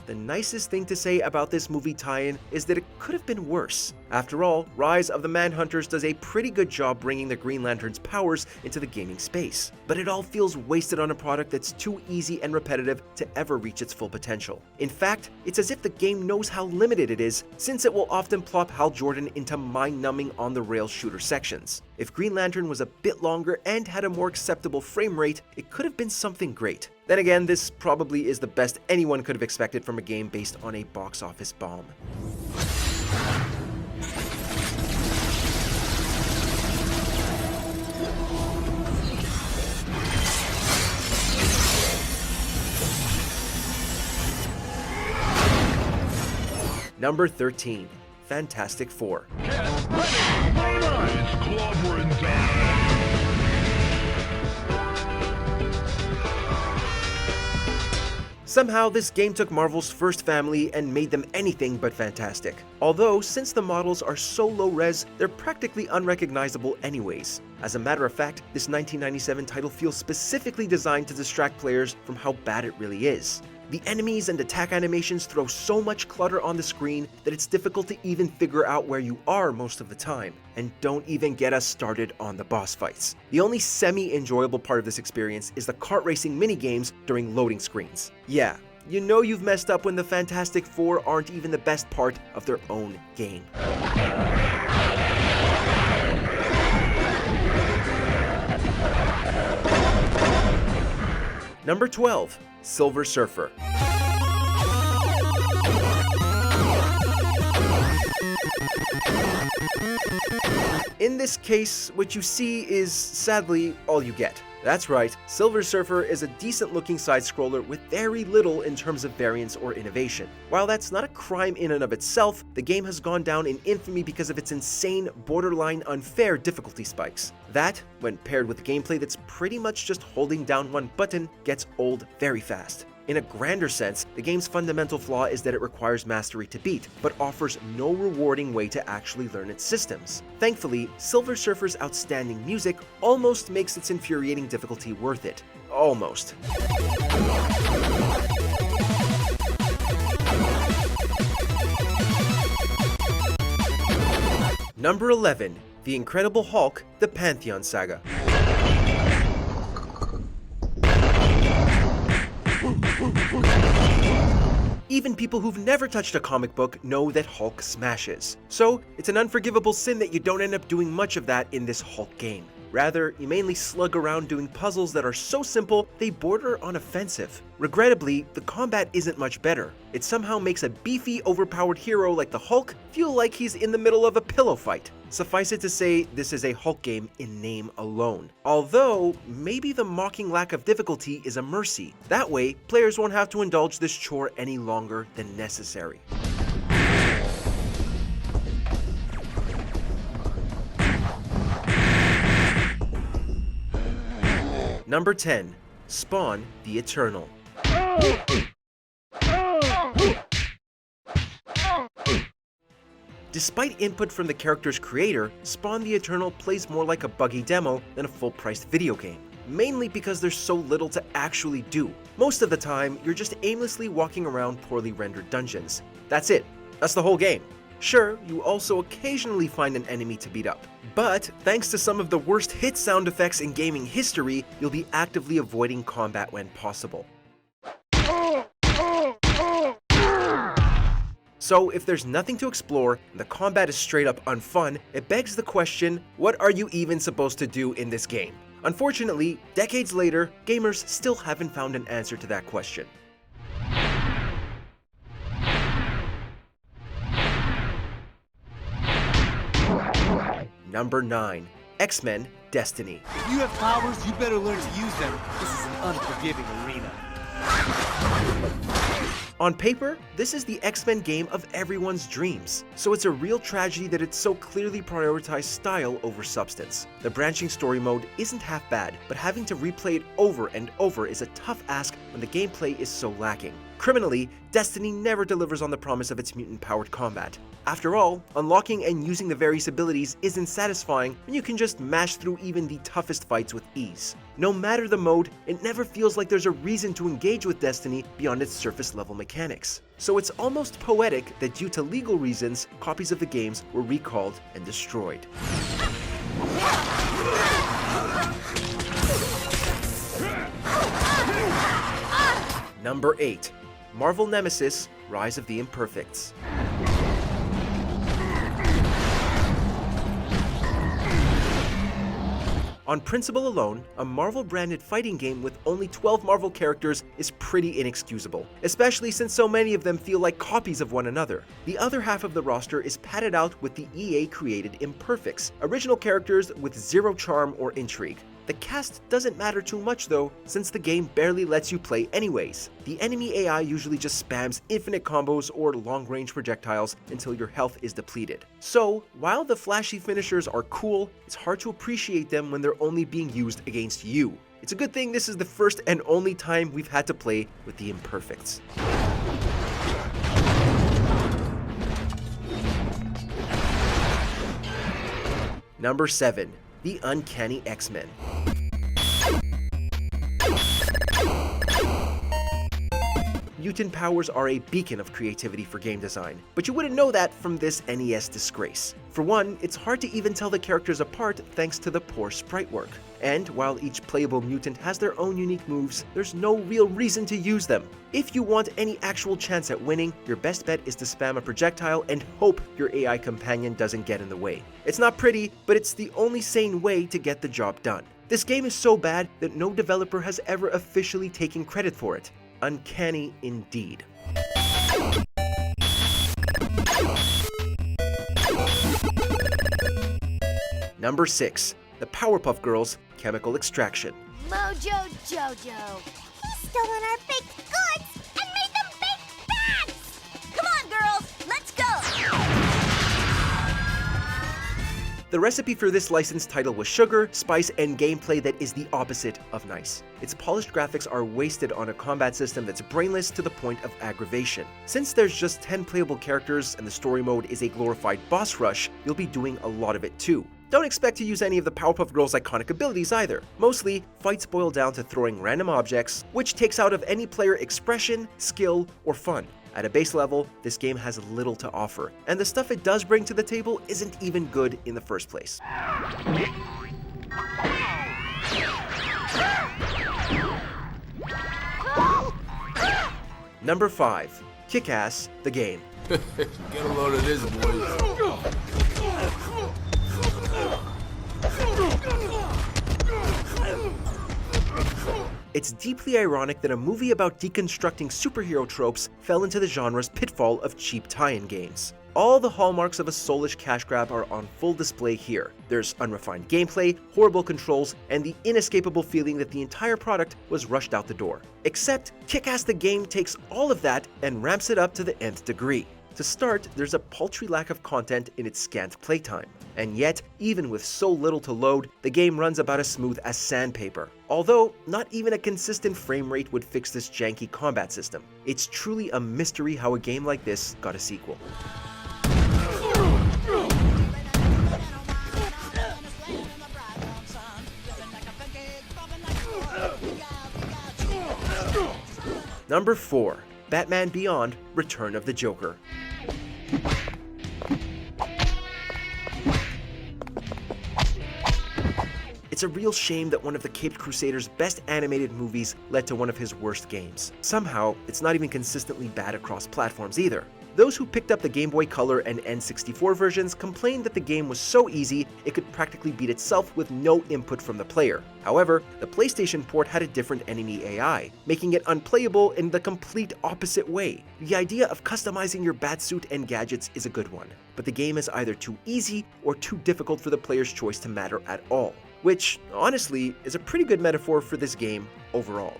The nicest thing to say about this movie tie-in is that it could have been worse. After all, Rise of the Manhunters does a pretty good job bringing the Green Lantern's powers into the gaming space, but it all feels wasted on a product that's too easy and repetitive to ever reach its full potential. In fact, it's as if the game knows how limited it is, since it will often plop Hal Jordan into mind-numbing on-the-rails shooter sections. If Green Lantern was a bit longer and had a more acceptable frame rate, it could have been something great. Then again, this probably is the best anyone could have expected from a game based on a box office bomb. Number 13. Fantastic Four. It's clobbering time. Somehow, this game took Marvel's first family and made them anything but fantastic. Although, since the models are so low-res, they're practically unrecognizable anyways. As a matter of fact, this 1997 title feels specifically designed to distract players from how bad it really is. The enemies and attack animations throw so much clutter on the screen that it's difficult to even figure out where you are most of the time. And don't even get us started on the boss fights. The only semi-enjoyable part of this experience is the kart racing minigames during loading screens. Yeah, you know you've messed up when the Fantastic Four aren't even the best part of their own game. Number 12. Silver Surfer. In this case, what you see is, sadly, all you get. That's right, Silver Surfer is a decent-looking side-scroller with very little in terms of variance or innovation. While that's not a crime in and of itself, the game has gone down in infamy because of its insane, borderline unfair difficulty spikes. That, when paired with gameplay that's pretty much just holding down one button, gets old very fast. In a grander sense, the game's fundamental flaw is that it requires mastery to beat, but offers no rewarding way to actually learn its systems. Thankfully, Silver Surfer's outstanding music almost makes its infuriating difficulty worth it. Almost. Number 11. The Incredible Hulk, The Pantheon Saga. Even people who've never touched a comic book know that Hulk smashes. So, it's an unforgivable sin that you don't end up doing much of that in this Hulk game. Rather, you mainly slug around doing puzzles that are so simple they border on offensive. Regrettably, the combat isn't much better. It somehow makes a beefy, overpowered hero like the Hulk feel like he's in the middle of a pillow fight. Suffice it to say, this is a Hulk game in name alone. Although, maybe the mocking lack of difficulty is a mercy. That way, players won't have to indulge this chore any longer than necessary. Number 10. Spawn the Eternal. Despite input from the character's creator, Spawn the Eternal plays more like a buggy demo than a full-priced video game, mainly because there's so little to actually do. Most of the time, you're just aimlessly walking around poorly rendered dungeons. That's it. That's the whole game. Sure, you also occasionally find an enemy to beat up, but thanks to some of the worst hit sound effects in gaming history, you'll be actively avoiding combat when possible. So if there's nothing to explore and the combat is straight up unfun, it begs the question, what are you even supposed to do in this game? Unfortunately, decades later, gamers still haven't found an answer to that question. Number 9. X-Men Destiny. If you have powers, you better learn to use them. This is an unforgiving arena. On paper, this is the X-Men game of everyone's dreams, so it's a real tragedy that it so clearly prioritized style over substance. The branching story mode isn't half bad, but having to replay it over and over is a tough ask when the gameplay is so lacking. Criminally, Destiny never delivers on the promise of its mutant-powered combat. After all, unlocking and using the various abilities isn't satisfying when you can just mash through even the toughest fights with ease. No matter the mode, it never feels like there's a reason to engage with Destiny beyond its surface-level mechanics. So it's almost poetic that due to legal reasons, copies of the games were recalled and destroyed. Number 8. Marvel Nemesis: Rise of the Imperfects. On principle alone, a Marvel-branded fighting game with only 12 Marvel characters is pretty inexcusable, especially since so many of them feel like copies of one another. The other half of the roster is padded out with the EA-created Imperfects, original characters with zero charm or intrigue. The cast doesn't matter too much though, since the game barely lets you play anyways. The enemy AI usually just spams infinite combos or long-range projectiles until your health is depleted. So, while the flashy finishers are cool, it's hard to appreciate them when they're only being used against you. It's a good thing this is the first and only time we've had to play with the Imperfects. Number 7. The Uncanny X-Men. Mutant powers are a beacon of creativity for game design, but you wouldn't know that from this NES disgrace. For one, it's hard to even tell the characters apart thanks to the poor sprite work. And while each playable mutant has their own unique moves, there's no real reason to use them. If you want any actual chance at winning, your best bet is to spam a projectile and hope your AI companion doesn't get in the way. It's not pretty, but it's the only sane way to get the job done. This game is so bad that no developer has ever officially taken credit for it. Uncanny indeed. Number 6. The Powerpuff Girls Chemical Extraction. Mojo Jojo. He's stolen our baked goods and made them baked bags! Come on, girls, let's go! The recipe for this licensed title was sugar, spice, and gameplay that is the opposite of nice. Its polished graphics are wasted on a combat system that's brainless to the point of aggravation. Since there's just 10 playable characters and the story mode is a glorified boss rush, you'll be doing a lot of it too. Don't expect to use any of the Powerpuff Girls' iconic abilities either. Mostly, fights boil down to throwing random objects, which takes out of any player expression, skill, or fun. At a base level, this game has little to offer, and the stuff it does bring to the table isn't even good in the first place. Number 5. Kick-Ass, the game. Get a load of this, boys. It's deeply ironic that a movie about deconstructing superhero tropes fell into the genre's pitfall of cheap tie-in games. All the hallmarks of a soulish cash grab are on full display here. There's unrefined gameplay, horrible controls, and the inescapable feeling that the entire product was rushed out the door. Except, Kick-Ass the game takes all of that and ramps it up to the nth degree. To start, there's a paltry lack of content in its scant playtime. And yet, even with so little to load, the game runs about as smooth as sandpaper. Although, not even a consistent frame rate would fix this janky combat system. It's truly a mystery how a game like this got a sequel. Number 4. Batman Beyond: Return of the Joker. It's a real shame that one of the Caped Crusader's best animated movies led to one of his worst games. Somehow, it's not even consistently bad across platforms either. Those who picked up the Game Boy Color and N64 versions complained that the game was so easy it could practically beat itself with no input from the player. However, the PlayStation port had a different enemy AI, making it unplayable in the complete opposite way. The idea of customizing your batsuit and gadgets is a good one, but the game is either too easy or too difficult for the player's choice to matter at all, which, honestly, is a pretty good metaphor for this game overall.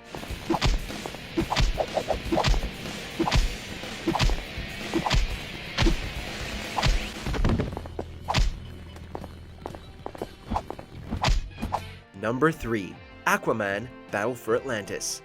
Number 3. Aquaman: Battle for Atlantis.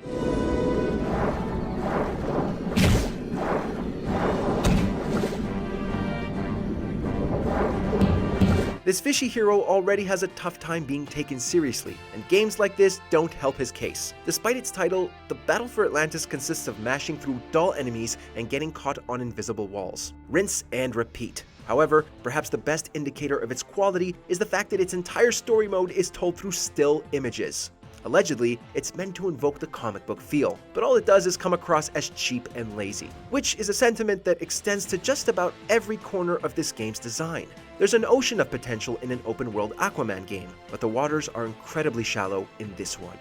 This fishy hero already has a tough time being taken seriously, and games like this don't help his case. Despite its title, the Battle for Atlantis consists of mashing through dull enemies and getting caught on invisible walls. Rinse and repeat. However, perhaps the best indicator of its quality is the fact that its entire story mode is told through still images. Allegedly, it's meant to invoke the comic book feel, but all it does is come across as cheap and lazy, which is a sentiment that extends to just about every corner of this game's design. There's an ocean of potential in an open-world Aquaman game, but the waters are incredibly shallow in this one.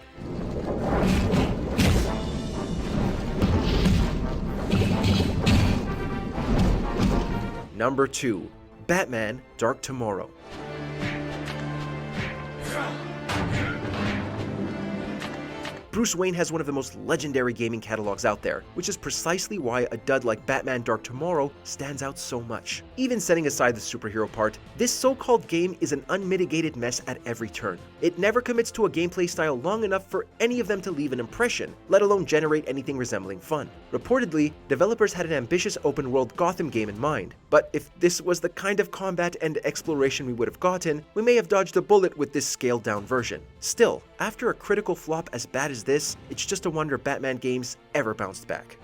Number 2. Batman: Dark Tomorrow. Bruce Wayne has one of the most legendary gaming catalogs out there, which is precisely why a dud like Batman: Dark Tomorrow stands out so much. Even setting aside the superhero part, this so-called game is an unmitigated mess at every turn. It never commits to a gameplay style long enough for any of them to leave an impression, let alone generate anything resembling fun. Reportedly, developers had an ambitious open-world Gotham game in mind, but if this was the kind of combat and exploration we would have gotten, we may have dodged a bullet with this scaled-down version. Still, after a critical flop as bad as this, it's just a wonder Batman games ever bounced back.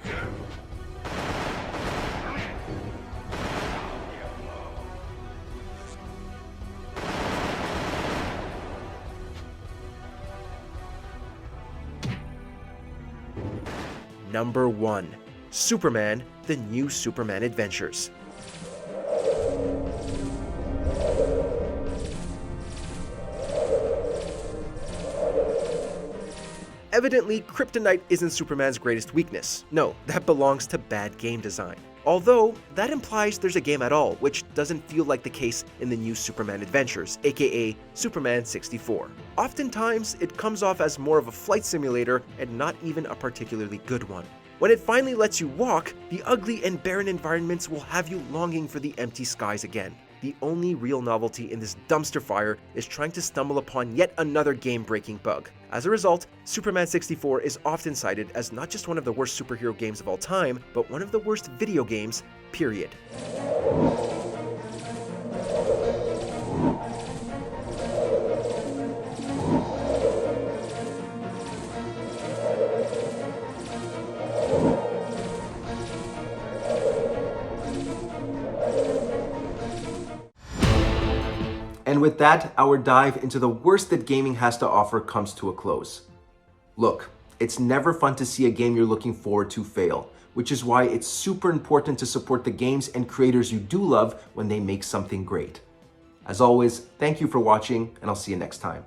Number 1. Superman: The New Superman Adventures. Evidently, kryptonite isn't Superman's greatest weakness. No, that belongs to bad game design. Although, that implies there's a game at all, which doesn't feel like the case in the New Superman Adventures, aka Superman 64. Oftentimes, it comes off as more of a flight simulator and not even a particularly good one. When it finally lets you walk, the ugly and barren environments will have you longing for the empty skies again. the only real novelty in this dumpster fire is trying to stumble upon yet another game-breaking bug. As a result, Superman 64 is often cited as not just one of the worst superhero games of all time, but one of the worst video games, period. And with that, our dive into the worst that gaming has to offer comes to a close. Look, it's never fun to see a game you're looking forward to fail, which is why it's super important to support the games and creators you do love when they make something great. As always, thank you for watching, and I'll see you next time.